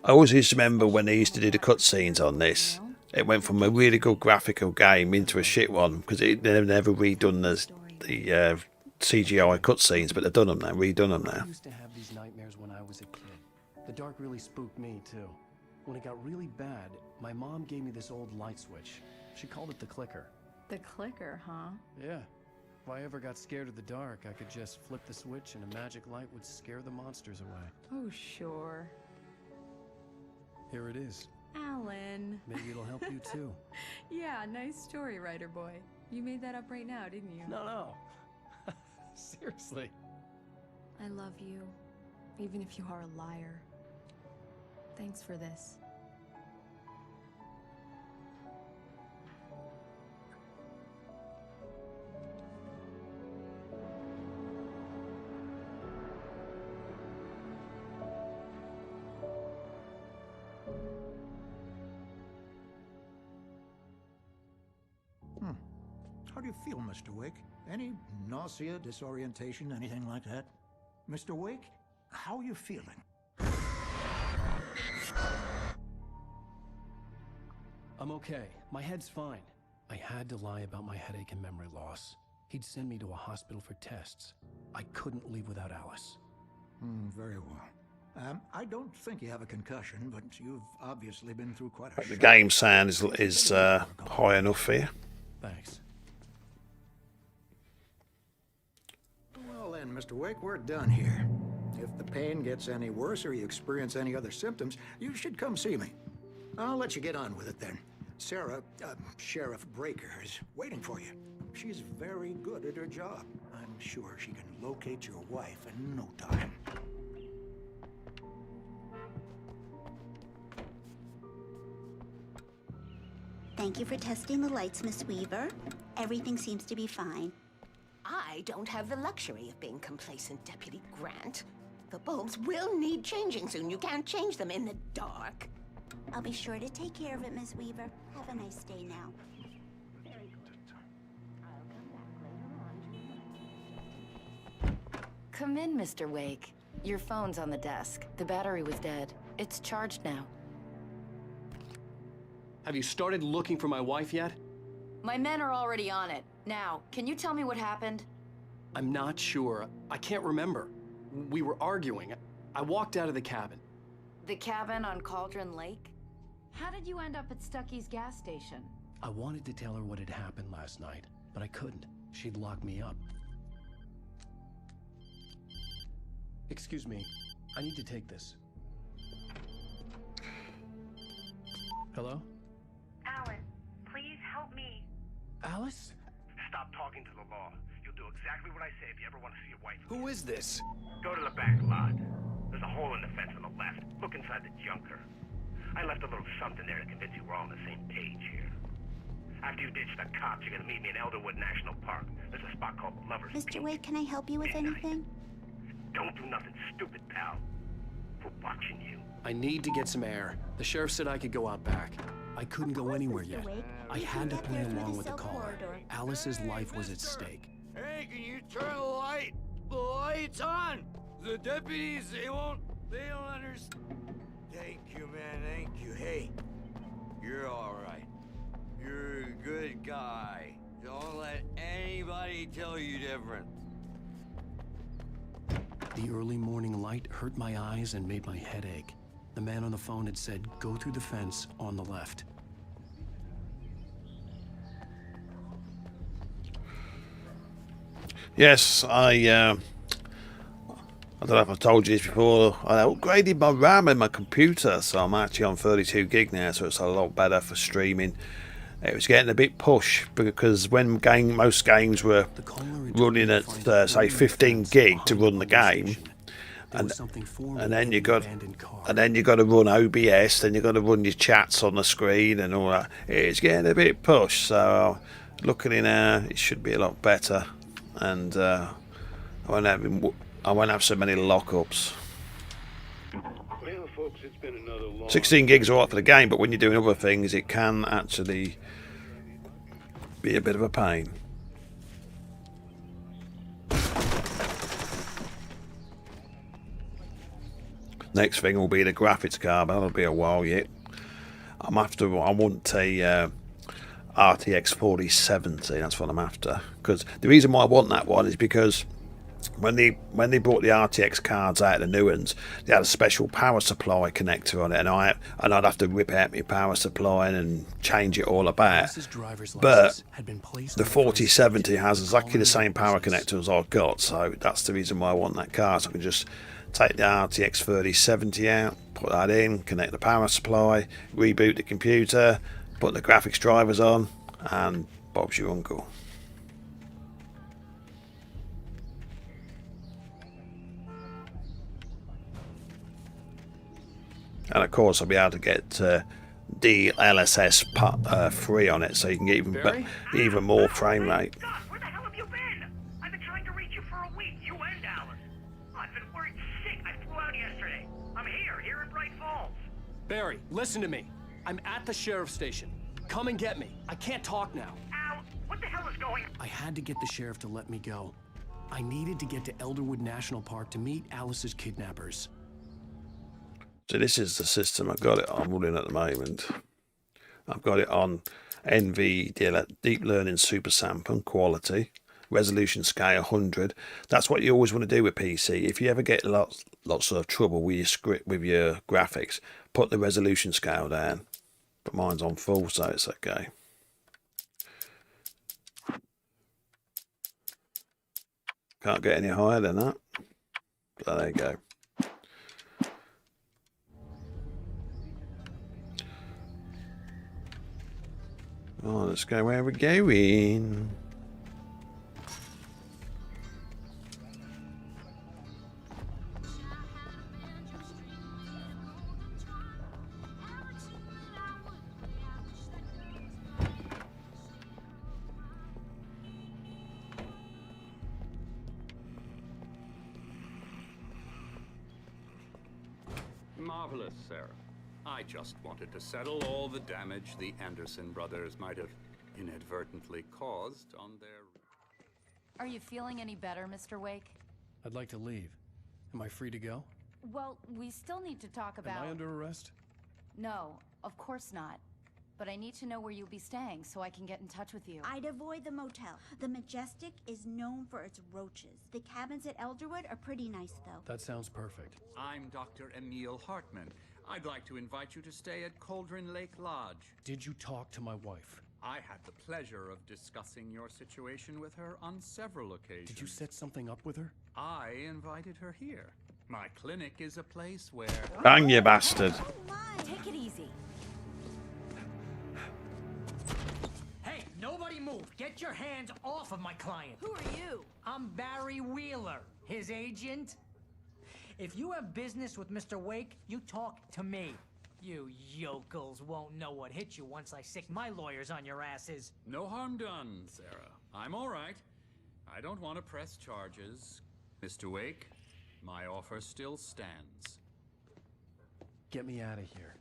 I always used to remember when they used to do the cutscenes on this. It went from a really good graphical game into a shit one because they've never redone the CGI cutscenes, but they've done them now, redone them now. I used to have these nightmares when I was a kid. The dark really spooked me too. When it got really bad, my mom gave me this old light switch. She called it the clicker. The clicker, huh? Yeah. If I ever got scared of the dark, I could just flip the switch and a magic light would scare the monsters away. Oh, sure. Here it is. Alan. Maybe it'll help you too. Yeah, nice story, writer boy. You made that up right now, didn't you? No. Seriously. I love you, even if you are a liar. Thanks for this. How do you feel, Mr. Wake? Any nausea, disorientation, anything like that? Mr. Wake, how are you feeling? I'm okay. My head's fine. I had to lie about my headache and memory loss. He'd send me to a hospital for tests. I couldn't leave without Alice. Very well. I don't think you have a concussion, but you've obviously been through quite a The game sound is high enough for you. Thanks. Well then, Mr. Wake, we're done here. If the pain gets any worse or you experience any other symptoms, you should come see me. I'll let you get on with it then. Sarah, Sheriff Breaker, is waiting for you. She's very good at her job. I'm sure she can locate your wife in no time. Thank you for testing the lights, Miss Weaver. Everything seems to be fine. I don't have the luxury of being complacent, Deputy Grant. The bulbs will need changing soon. You can't change them in the dark. I'll be sure to take care of it, Miss Weaver. Have a nice day now. Very good. I'll come back later on. Come in, Mr. Wake. Your phone's on the desk. The battery was dead. It's charged now. Have you started looking for my wife yet? My men are already on it. Now, can you tell me what happened? I'm not sure. I can't remember. We were arguing. I walked out of the cabin. The cabin on Cauldron Lake? How did you end up at Stucky's gas station? I wanted to tell her what had happened last night, but I couldn't. She'd lock me up. Excuse me. I need to take this. Hello? Alan, please help me. Alice? Stop talking to the law. You'll do exactly what I say if you ever want to see your wife. Who is this? Go to the back lot. There's a hole in the fence on the left. Look inside the junker. I left a little something there to convince you we're all on the same page here. After you ditch the cops, you're gonna meet me in Elderwood National Park. There's a spot called Lover's Mr. Peak. Wake, can I help you with anything? Don't do nothing stupid, pal. We're watching you. I need to get some air. The sheriff said I could go out back. I couldn't go anywhere yet. I had to play along with the caller. Alice's life was at stake. Hey, can you turn the light? The light's on! The deputies, they don't understand. Thank you, man, thank you. Hey, you're alright. You're a good guy. Don't let anybody tell you different. The early morning light hurt my eyes and made my head ache. The man on the phone had said, go through the fence on the left. Yes, I don't know if I've told you this before, I upgraded my RAM in my computer, so I'm actually on 32 gig now, so it's a lot better for streaming. It was getting a bit push, because when most games were running at, say, 15 gig to run the game, and then you got to run OBS, then you got to run your chats on the screen and all that. It's getting a bit push, so looking in it should be a lot better, and I won't have so many lockups. Well, folks, it's been another long 16 gigs are all right for the game, but when you're doing other things, it can actually be a bit of a pain. Next thing will be the graphics card, but that'll be a while yet. I want a RTX 4070, that's what I'm after. Because the reason why I want that one is because when they brought the RTX cards out, the new ones, they had a special power supply connector on it, and I'd have to rip out my power supply and change it all about. But the 4070 has exactly the same power connector as I've got, so that's the reason why I want that card. So I can just take the RTX 3070 out, put that in, connect the power supply, reboot the computer, put the graphics drivers on, and Bob's your uncle. And of course I'll be able to get DLSS free on it, so you can get even more frame rate. Where the hell have you been? I've been trying to reach you for a week, you and Alice. I've been worried sick. I flew out yesterday. I'm here in Bright Falls. Barry, listen to me. I'm at the sheriff's station. Come and get me. I can't talk now. Al, what the hell is going on? I had to get the sheriff to let me go. I needed to get to Elderwood National Park to meet Alice's kidnappers. So this is the system I've got it on running at the moment. I've got it on NV Deep Learning Super Sample Quality, resolution scale 100. That's what you always want to do with PC. If you ever get lots of trouble with your script, with your graphics, put the resolution scale down. But mine's on full, so it's okay. Can't get any higher than that. So there you go. Oh, let's go where we're going. Marvelous, Sarah. I just wanted to settle all the damage the Anderson brothers might have inadvertently caused on their... Are you feeling any better, Mr. Wake? I'd like to leave. Am I free to go? Well, we still need to talk about... Am I under arrest? No, of course not. But I need to know where you'll be staying so I can get in touch with you. I'd avoid the motel. The Majestic is known for its roaches. The cabins at Elderwood are pretty nice, though. That sounds perfect. I'm Dr. Emil Hartman. I'd like to invite you to stay at Cauldron Lake Lodge. Did you talk to my wife? I had the pleasure of discussing your situation with her on several occasions. Did you set something up with her? I invited her here. My clinic is a place where... Bang, you bastard. Take it easy. Hey, nobody move. Get your hands off of my client. Who are you? I'm Barry Wheeler, his agent. If you have business with Mr. Wake, you talk to me. You yokels won't know what hit you once I sick my lawyers on your asses. No harm done, Sarah. I'm all right. I don't want to press charges. Mr. Wake, my offer still stands. Get me out of here.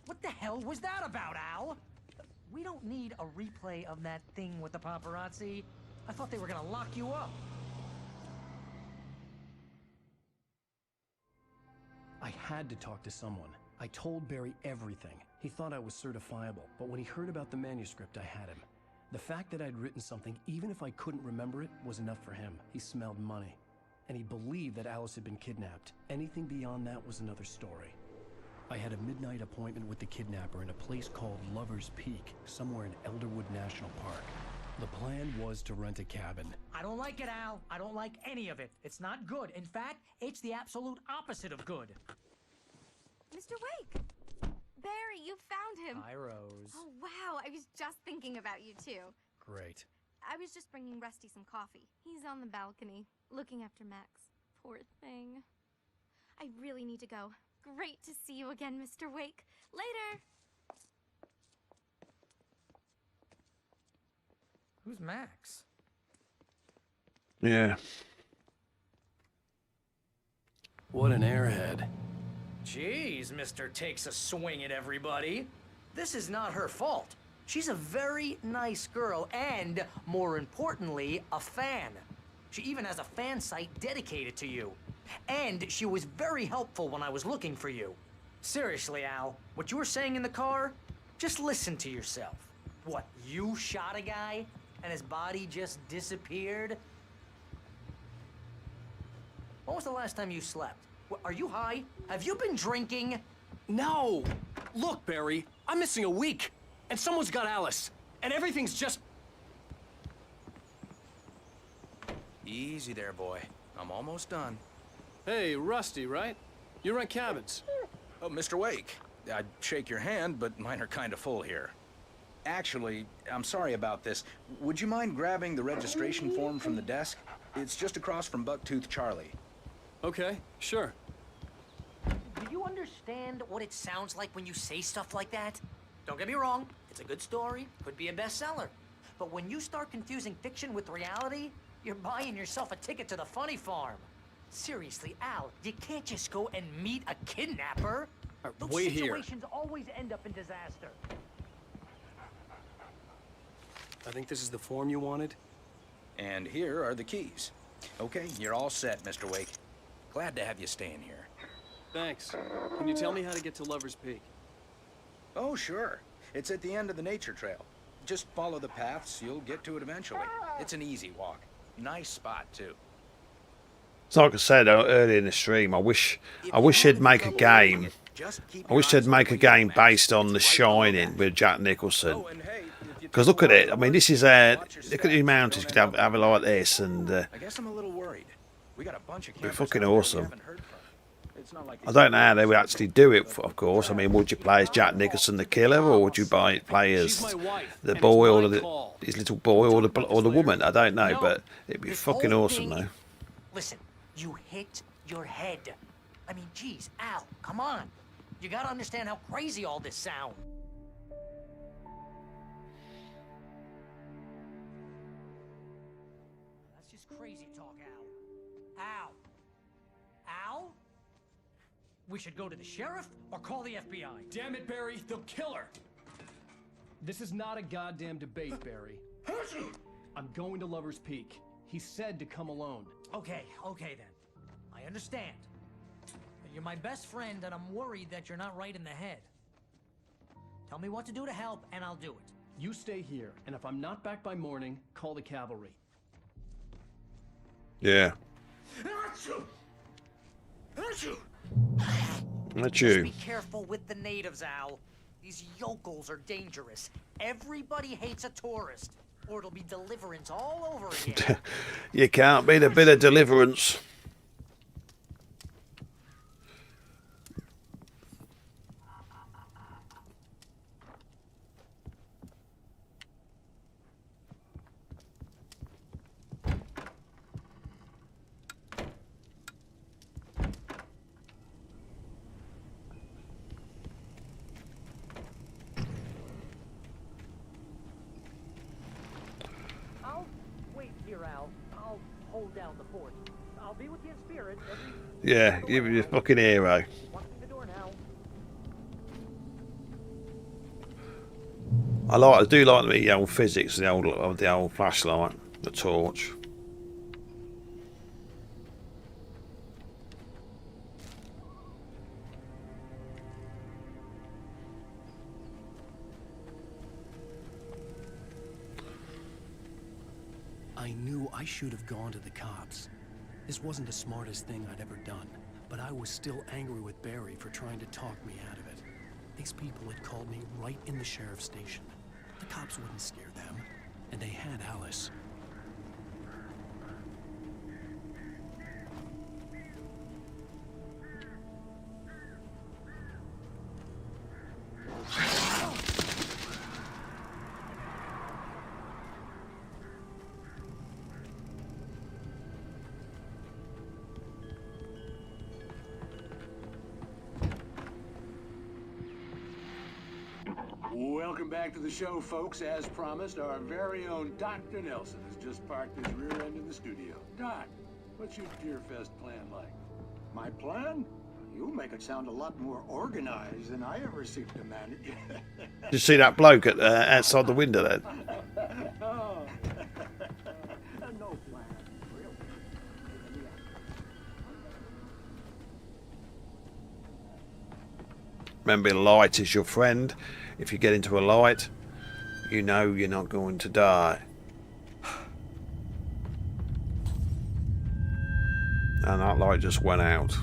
What the hell was that about, Al? We don't need a replay of that thing with the paparazzi. I thought they were gonna lock you up. I had to talk to someone. I told Barry everything. He thought I was certifiable, but when he heard about the manuscript, I had him. The fact that I'd written something, even if I couldn't remember it, was enough for him. He smelled money. And he believed that Alice had been kidnapped. Anything beyond that was another story. I had a midnight appointment with the kidnapper in a place called Lover's Peak, somewhere in Elderwood National Park. The plan was to rent a cabin. I don't like it, Al. I don't like any of it. It's not good. In fact, it's the absolute opposite of good. Mr. Wake! Barry, you found him! Hi, Rose. Oh, wow. I was just thinking about you, too. Great. I was just bringing Rusty some coffee. He's on the balcony, looking after Max. Poor thing. I really need to go. Great to see you again, Mr. Wake. Later! Who's Max? Yeah. What an airhead. Jeez, Mr. Takes a swing at everybody. This is not her fault. She's a very nice girl and, more importantly, a fan. She even has a fan site dedicated to you. And she was very helpful when I was looking for you. Seriously, Al, what you were saying in the car, just listen to yourself. What, you shot a guy and his body just disappeared? When was the last time you slept? Are you high? Have you been drinking? No! Look, Barry, I'm missing a week, and someone's got Alice, and everything's just... Easy there, boy. I'm almost done. Hey, Rusty, right? You rent cabins. Oh, Mr. Wake. I'd shake your hand, but mine are kind of full here. Actually, I'm sorry about this. Would you mind grabbing the registration form from the desk? It's just across from Bucktooth Charlie. Okay, sure. Do you understand what it sounds like when you say stuff like that? Don't get me wrong, it's a good story, could be a bestseller. But when you start confusing fiction with reality, you're buying yourself a ticket to the funny farm. Seriously, Al, you can't just go and meet a kidnapper. Those wait here. situations always end up in disaster. I think this is the form you wanted. And here are the keys. Okay, you're all set, Mr. Wake. Glad to have you staying here. Thanks. Can you tell me how to get to Lover's Peak? Oh, sure. It's at the end of the nature trail. Just follow the paths, you'll get to it eventually. It's an easy walk. Nice spot, too. So like I said earlier in the stream, I wish they'd make a game. I wish they'd make a game based on The Shining with Jack Nicholson. Because look at it. I mean, this is look at the mountains. You could have it like this, and I guess I'm a little worried. We got a bunch of it'd be campers fucking out there we awesome. haven't heard from. It's not like I don't know how they would actually do it. Of course, I mean, would you play as Jack Nicholson, the killer, or would you play as the boy or his little boy or the woman? I don't know, but it'd be fucking awesome, though. Listen, you hit your head. I mean, geez, Al, come on. You gotta understand how crazy all this sounds. That's just crazy talk, Al. Al. Al? We should go to the sheriff or call the FBI. Damn it, Barry, they'll kill her. This is not a goddamn debate, Barry. I'm going to Lover's Peak. He said to come alone. Okay then. I understand. You're my best friend, and I'm worried that you're not right in the head. Tell me what to do to help, and I'll do it. You stay here, and if I'm not back by morning, call the cavalry. Yeah. That's Just you. be careful with the natives, Al. These yokels are dangerous. Everybody hates a tourist, or it'll be deliverance all over again. You can't beat a bit of deliverance. I'll wait here, Al. I'll hold down the fort. I'll be with you in spirit. Yeah, you're a fucking hero. Watching the door now. I do like the old physics, the old flashlight, the torch. I knew I should have gone to the cops. This wasn't the smartest thing I'd ever done, but I was still angry with Barry for trying to talk me out of it. These people had called me right in the sheriff's station. The cops wouldn't scare them, and they had Alice. Welcome back to the show, folks. As promised, our very own Dr. Nelson has just parked his rear end in the studio. Doc, what's your Deerfest plan like? My plan? You make it sound a lot more organized than I ever seem to manage. Did you see that bloke at, outside the window then? Oh. No plan, really. Remember, light is your friend. If you get into a light, you know you're not going to die. And that light just went out.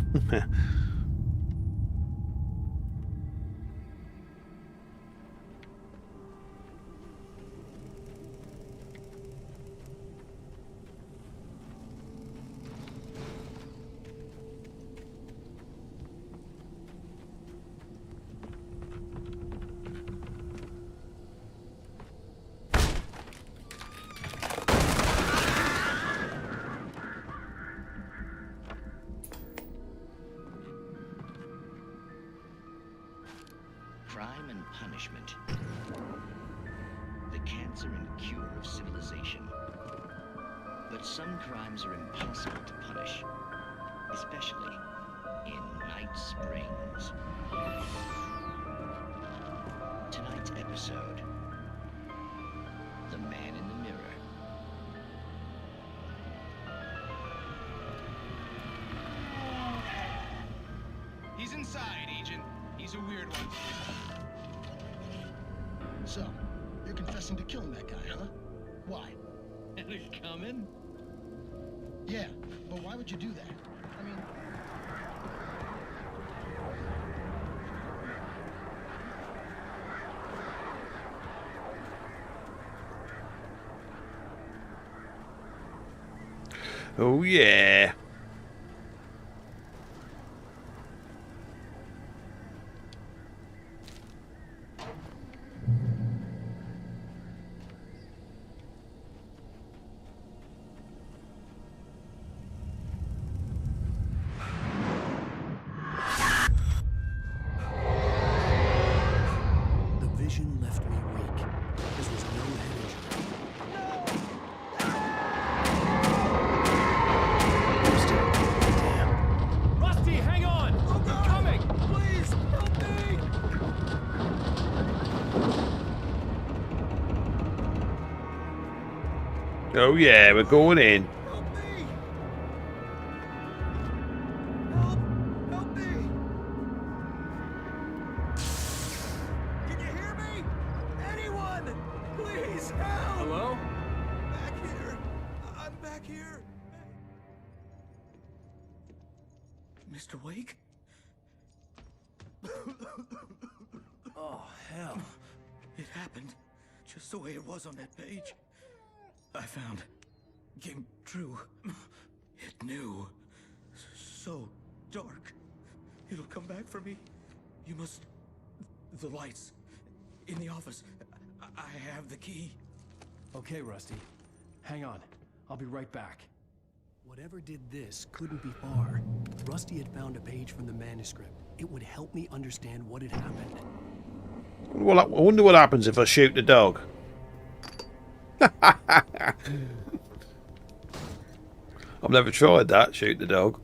Crime and punishment. The cancer and cure of civilization. But some crimes are impossible to punish, especially in Night Springs. Tonight's episode, The Man in the Mirror. He's inside, Agent. He's a weird one. So, you're confessing to killing that guy, huh? Why? And he's coming? Yeah, but why would you do that? I mean... Oh yeah. The vision left me weak. This was no head injury. Rusty, hang on! I'm coming! Please, help me! Oh yeah, we're going in. Can you hear me? Anyone? Please help! Hello? Back here. I'm back here. Mr. Wake? Oh, hell. It happened just the way it was on that page. I found. Came true. It knew. So dark. It'll come back for me. You must... The lights. In the office. I have the key. Okay, Rusty. Hang on. I'll be right back. Whatever did this couldn't be far. Rusty had found a page from the manuscript. It would help me understand what had happened. Well, I wonder what happens if I shoot the dog. I've never tried that, shoot the dog.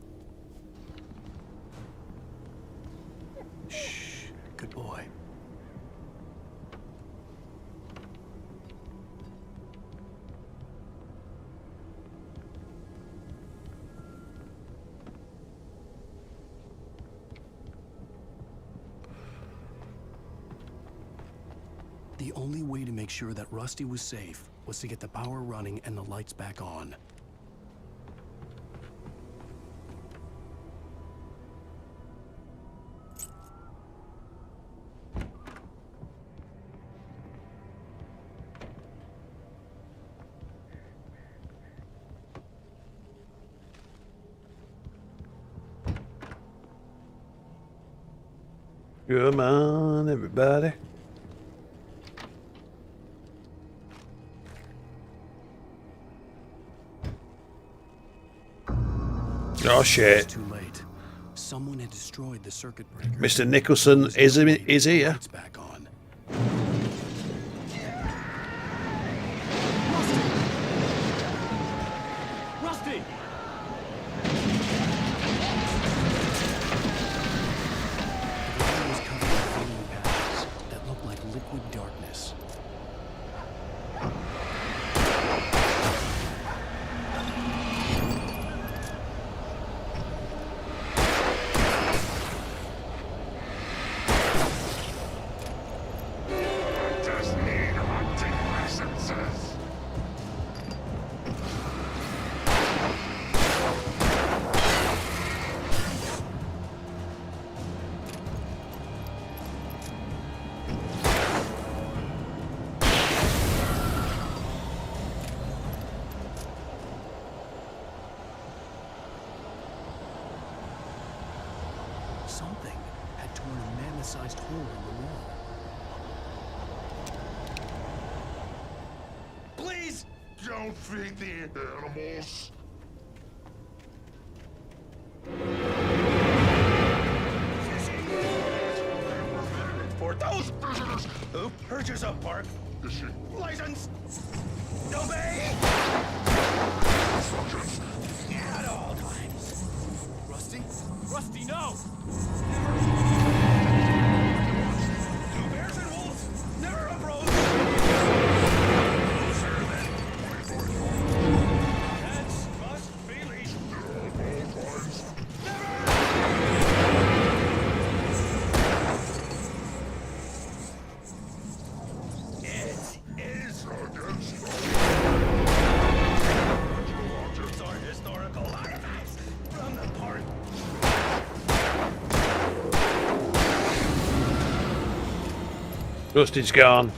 Shh. Good boy. The only way to make sure that Rusty was safe was to get the power running and the lights back on. Come on, everybody. Oh shit. Too late. Someone had destroyed the circuit breaker. Mr. Nicholson is here. Lights back on. Rusty! The room was covered in glowing patches that looked like liquid darkness. Something had torn a mammoth-sized hole in the wall. Please don't feed the animals. For those visitors who purchase a park license, obey instructions at all times. Rusty? Rusty, no! Do bears and wolves never approach? Pets must be leashed. It is against the objects are historical artifacts from the park. Rusty's gone.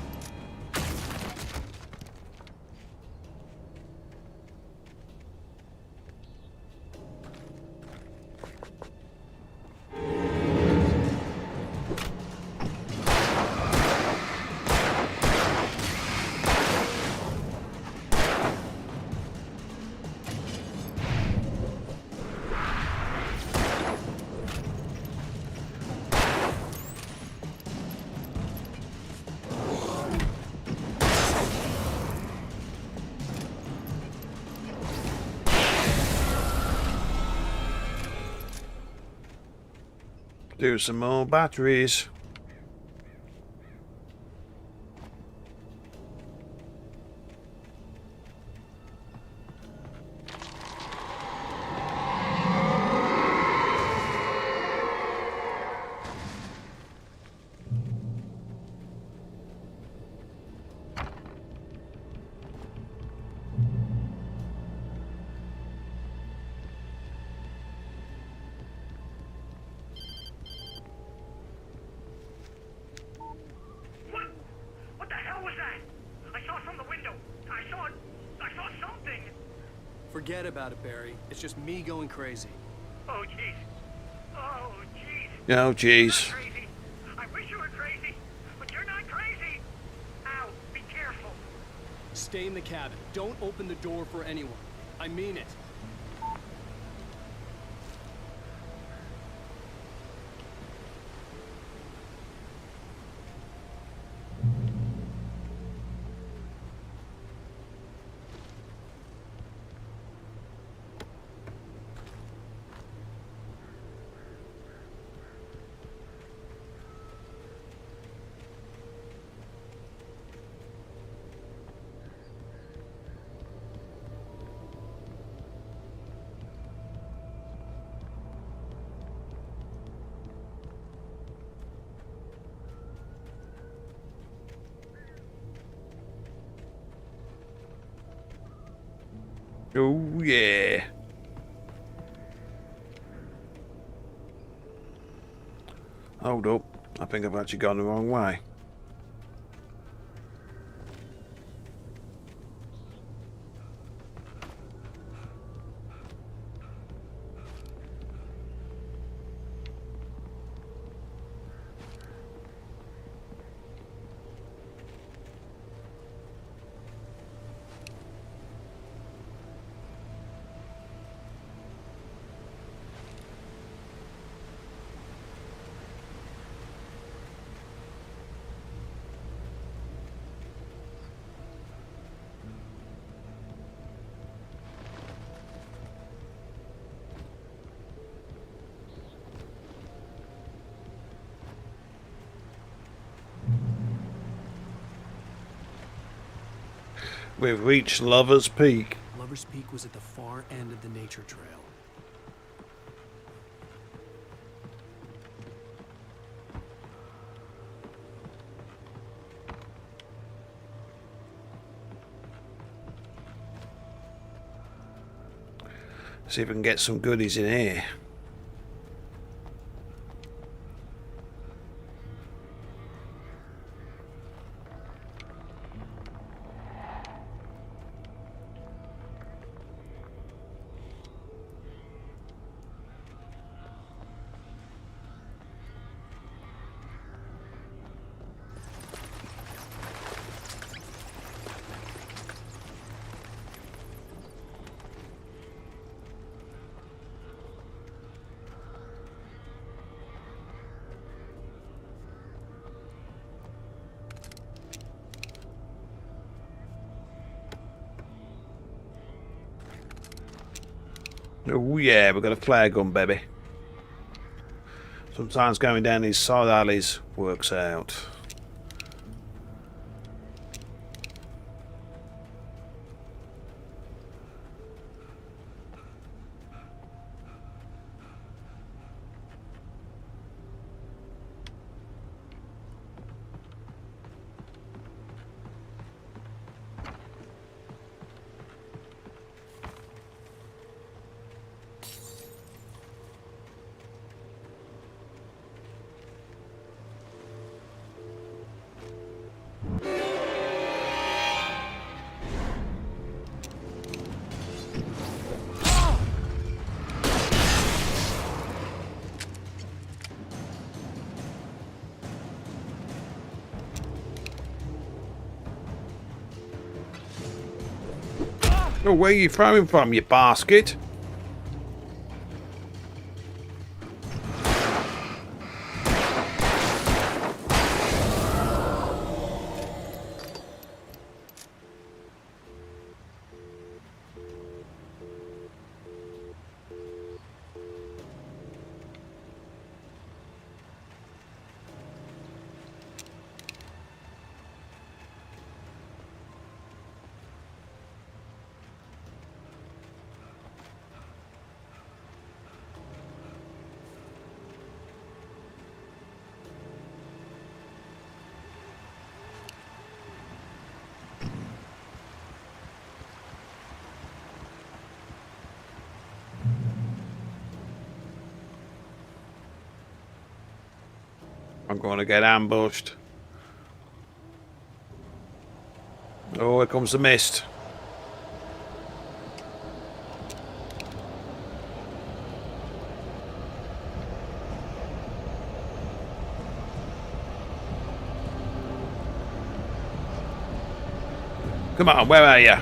Do some more batteries. Forget about it, Barry. It's just me going crazy. Oh, jeez. Oh, jeez. Oh, jeez. Crazy. I wish you were crazy, but you're not crazy. Ow, be careful. Stay in the cabin. Don't open the door for anyone. I mean it. Oh, yeah. Hold up. I think I've actually gone the wrong way. We've reached Lover's Peak. Lover's Peak was at the far end of the nature trail. See if we can get some goodies in here. Oh yeah, we've got a flare gun, baby. Sometimes going down these side alleys works out. Oh, where are you throwing from, you basket? I'm going to get ambushed. Oh, here comes the mist. Come on, where are you?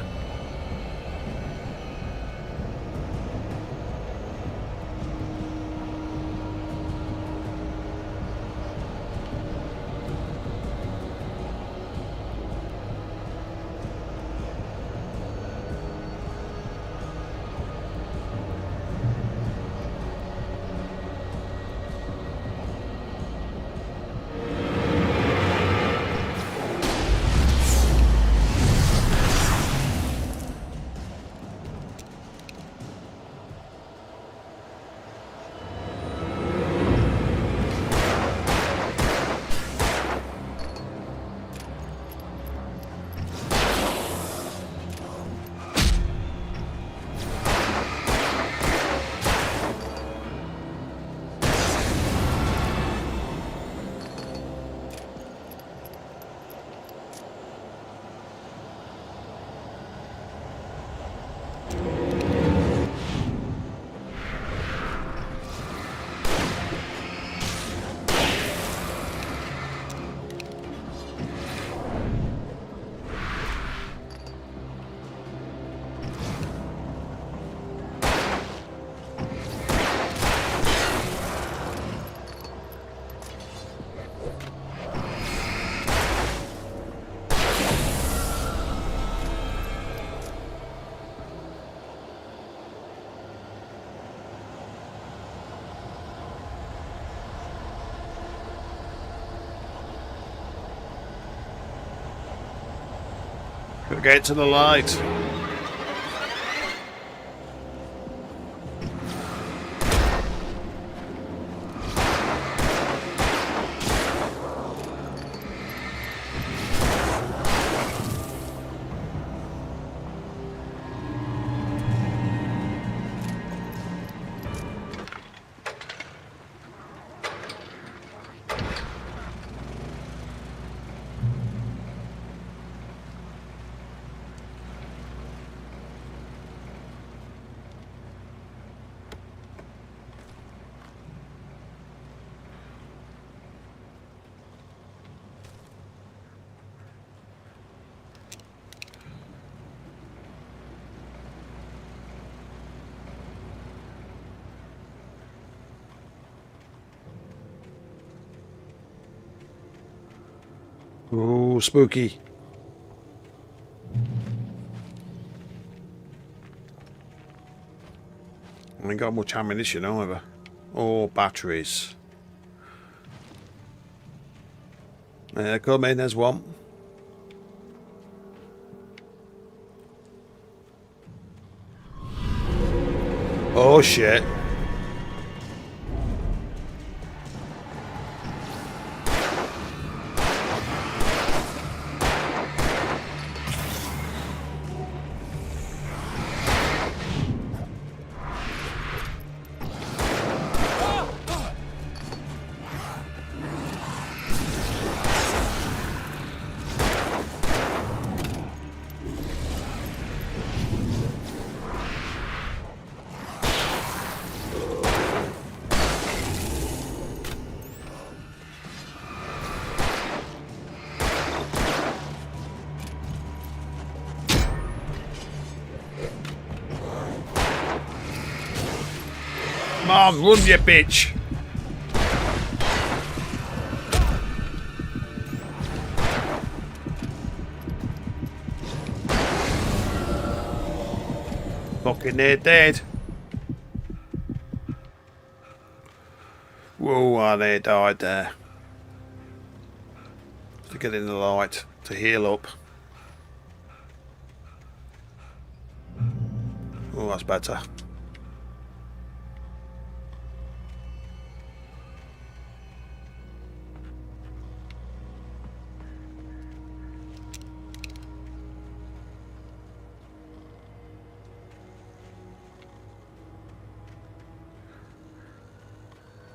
Gotta get to the light. Oh, spooky. I ain't got much ammunition either. Or batteries. Come in, there's one. Oh shit. Come on, run, you bitch. Fucking near dead. Whoa, they died there. To get in the light, to heal up. Oh, that's better.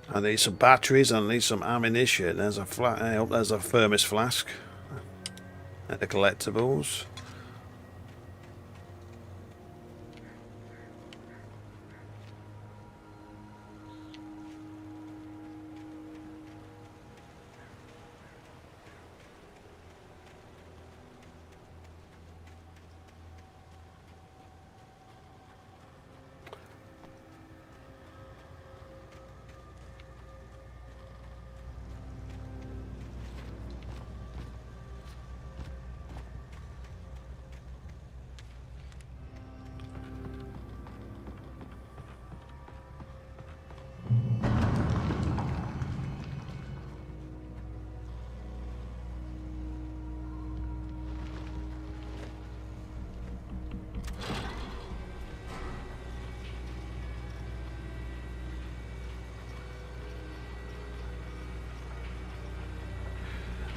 I need some batteries, I need some ammunition. There's a there's a thermos flask. And the collectibles.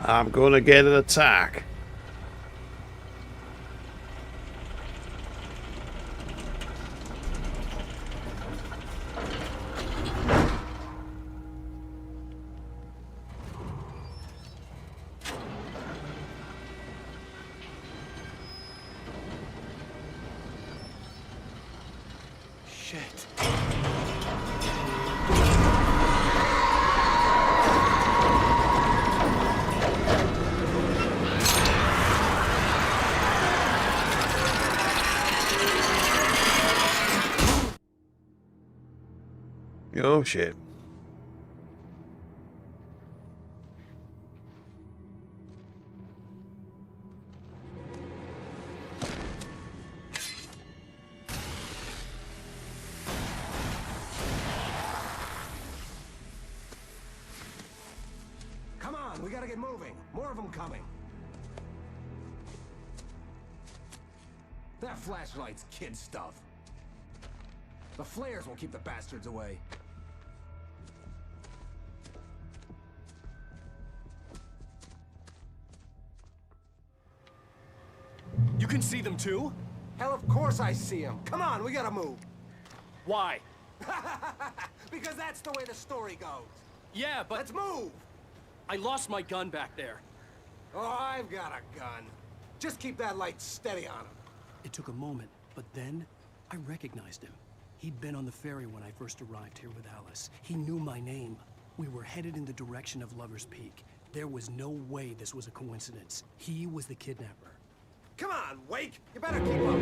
I'm gonna get an attack. Shit. Oh shit. Come on, we gotta get moving. More of them coming. That flashlight's kid stuff. The flares will keep the bastards away. You can see them too? Hell, of course I see them. Come on, we gotta move. Why? Because that's the way the story goes. Yeah, but... Let's move! I lost my gun back there. Oh, I've got a gun. Just keep that light steady on him. It took a moment, but then I recognized him. He'd been on the ferry when I first arrived here with Alice. He knew my name. We were headed in the direction of Lover's Peak. There was no way this was a coincidence. He was the kidnapper. Come on, Wake! You better keep up.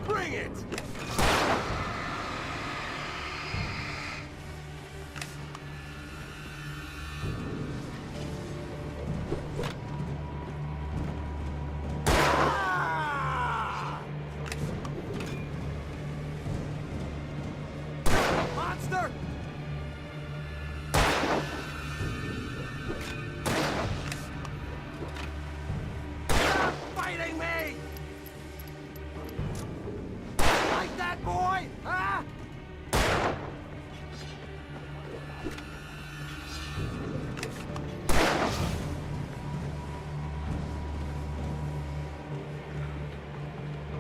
Bring it! Monster! Stop fighting me! Like that, boy? Huh?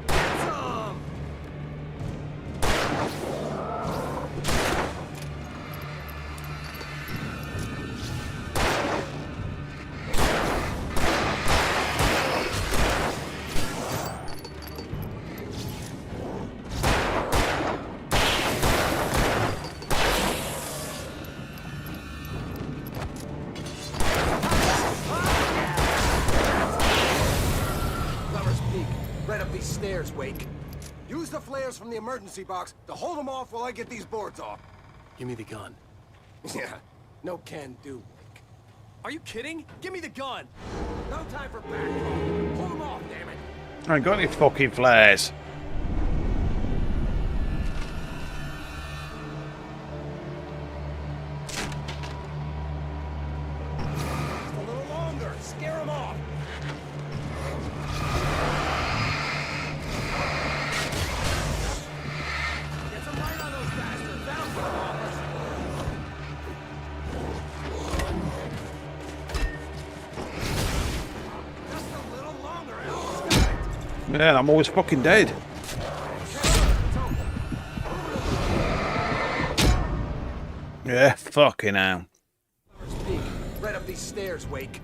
Get some! Lover's Peak, right up these stairs, Wake. Use the flares from the emergency box to hold them off while I get these boards off. Give me the gun. Yeah, no can do, Wake. Are you kidding? Give me the gun! No time for back talk. Hold them off, damn it. I ain't got any fucking flares. Just a little longer. Scare them off. Get some light on those bastards. That'll put them off us. Just a little longer, Alice. Got it. Man, I'm always fucking dead. Yeah, fucking hell. Peak, right up these stairs, Wake.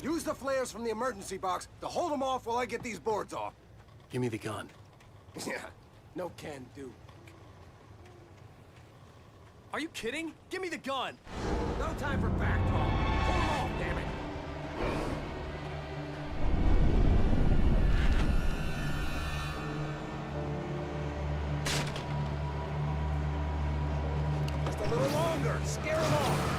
Use the flares from the emergency box to hold them off while I get these boards off. Give me the gun. Yeah, no can do. Are you kidding? Give me the gun! No time for back talk. Hold them off, damn it. Just a little longer. Scare them off.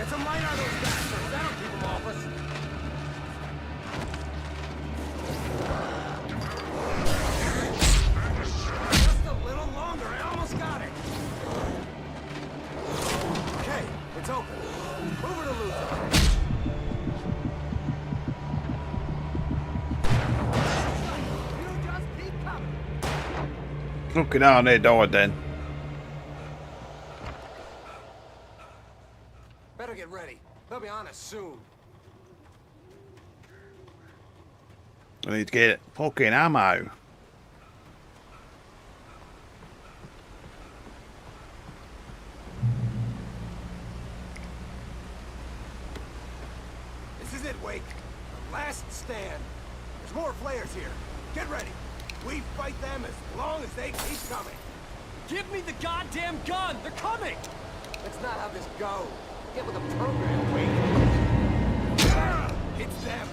Get some light on those bastards. That'll keep them off us. Just a little longer. I almost got it. Okay, it's open. Move it to Luther. You just keep coming. Looking out, they died then. Better get ready. They'll be on us soon. I need to get fucking ammo. This is it, Wake. The last stand. There's more flares here. Get ready. We fight them as long as they keep coming. Give me the goddamn gun! They're coming! That's not how this goes. Get with the program, Wake. It's them.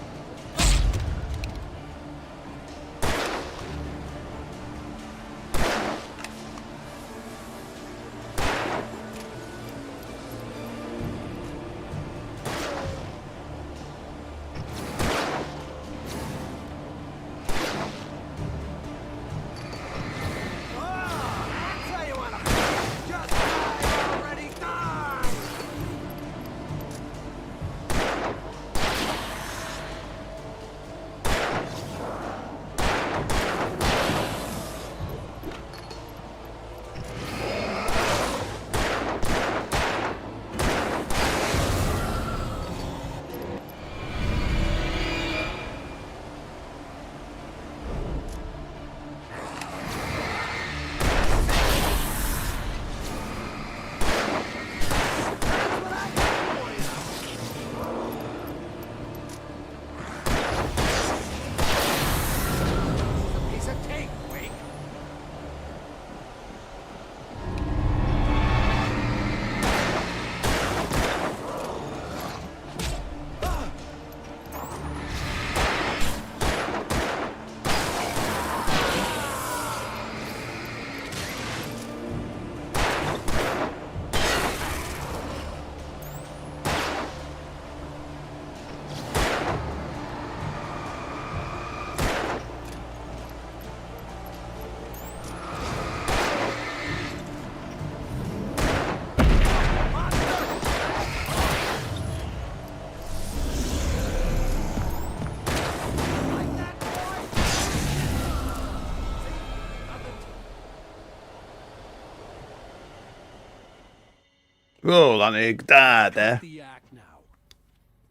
Oh, that nigga died there. The act now.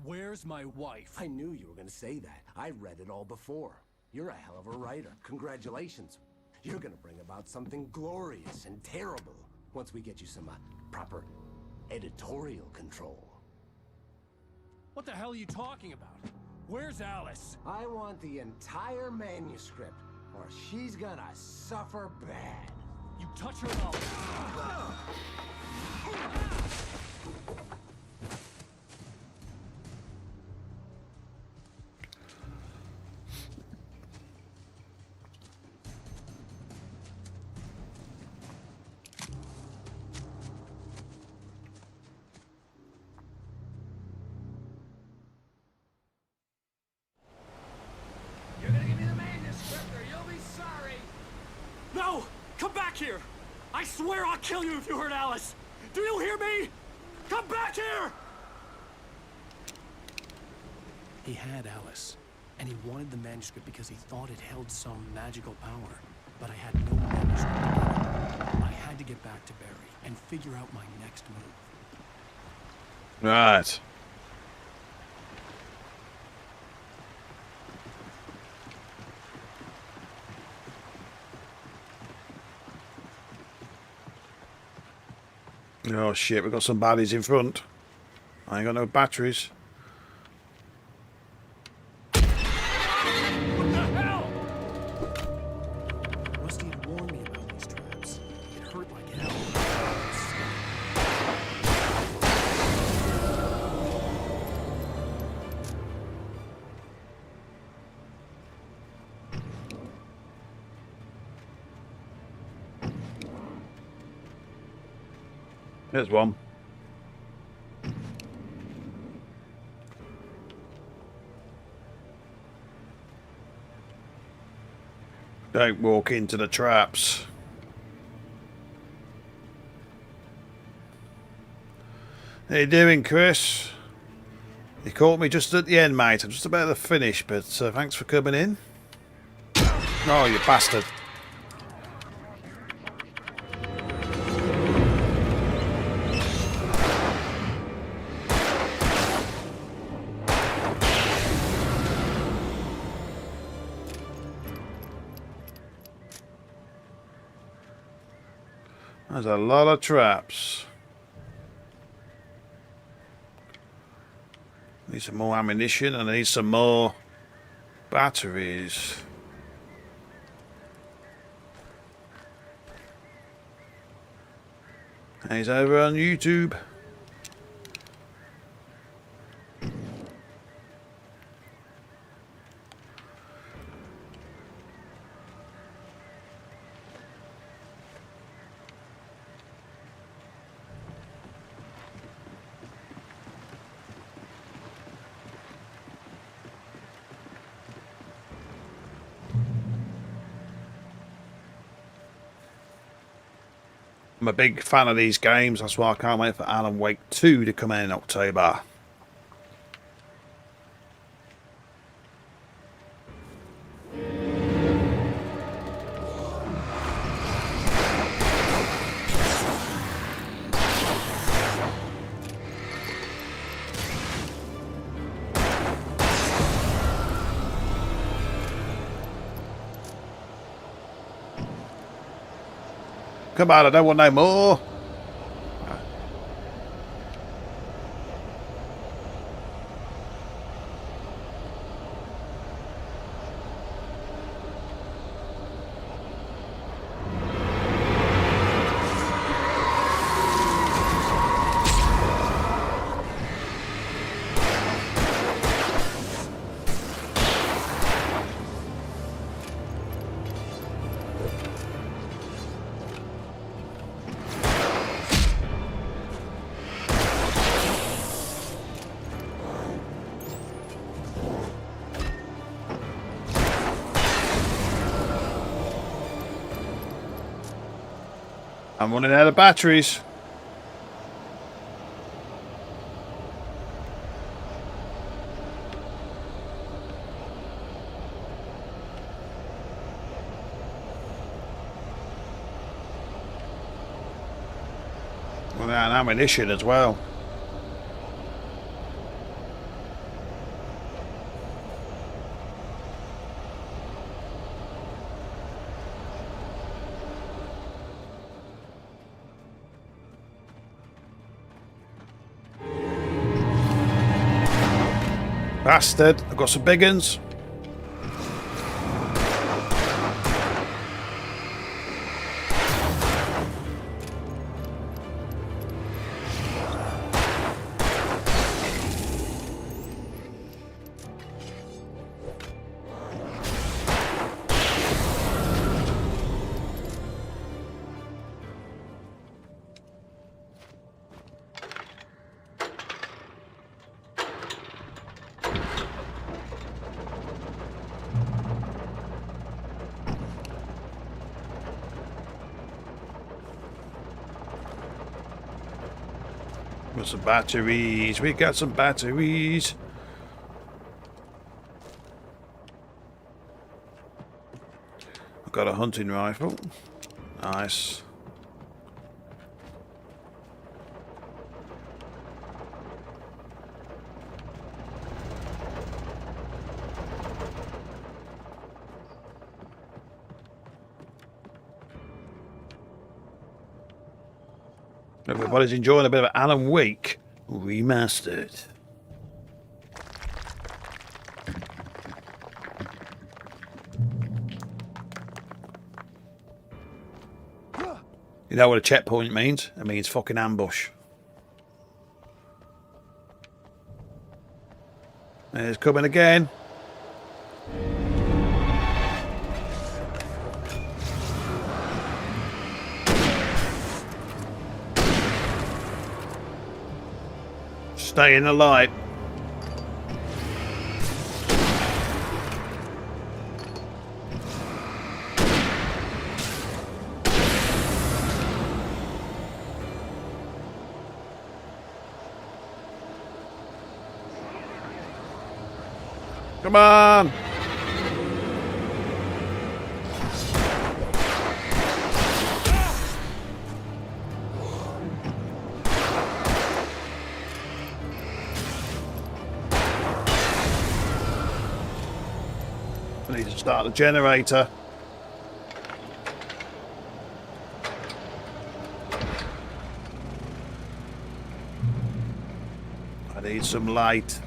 Where's my wife? I knew you were going to say that. I read it all before. You're a hell of a writer. Congratulations. You're going to bring about something glorious and terrible once we get you some proper editorial control. What the hell are you talking about? Where's Alice? I want the entire manuscript, or she's gonna suffer bad. You touch her and I'll... You're gonna give me the manuscript, or you'll be sorry. No! Come back here! I swear I'll kill you if you hurt Alice! Do you hear me? Come back here! He had Alice, and he wanted the manuscript because he thought it held some magical power. But I had no manuscript to give him. I had to get back to Barry and figure out my next move. Right. Oh shit, we've got some baddies in front. I ain't got no batteries. What the hell? Rusty had warned me about these traps. It hurt like hell. There's one. Don't walk into the traps. How you doing, Chris? You caught me just at the end, mate. I'm just about to finish, but thanks for coming in. Oh, you bastard. There's a lot of traps. Need some more ammunition and I need some more batteries. He's over on YouTube. I'm a big fan of these games, that's why I can't wait for Alan Wake 2 to come out in October. Come on, I don't want no more. I'm running out of batteries. Without ammunition as well. Bastard, I've got some big uns. Got some batteries. We got some batteries. I've got a hunting rifle. Nice. Everybody's enjoying a bit of Alan Wake remastered. You know what a checkpoint means? It means fucking ambush. It's coming again. Stay in the light. Come on! I need to start the generator. I need some light.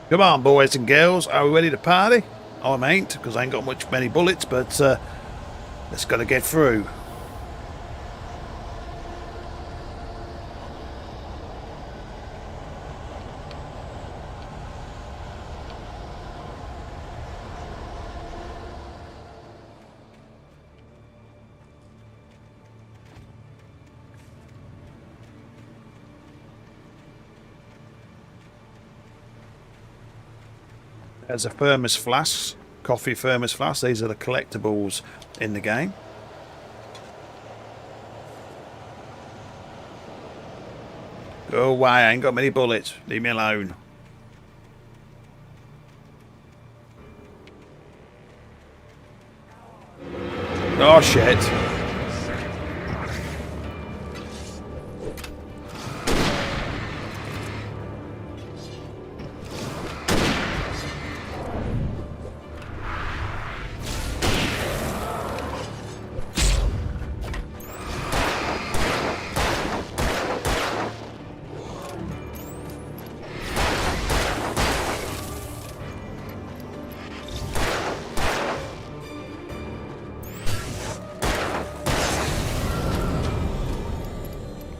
Come on, boys and girls, are we ready to party? I ain't, because I ain't got many bullets, but let's gotta get through. There's a thermos flask, coffee thermos flask. These are the collectibles in the game. Go away, I ain't got many bullets. Leave me alone. Oh shit.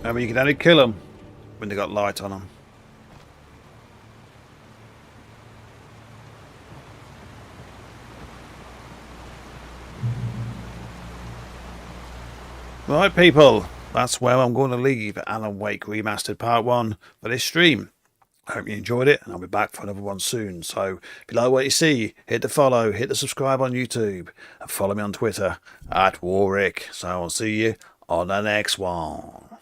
I mean, you can only kill them when they got light on them. Right, people, that's where I'm going to leave Alan Wake Remastered Part 1 for this stream. I hope you enjoyed it, and I'll be back for another one soon. So, if you like what you see, hit the follow, hit the subscribe on YouTube, and follow me on Twitter @Warric. So, I'll see you on the next one.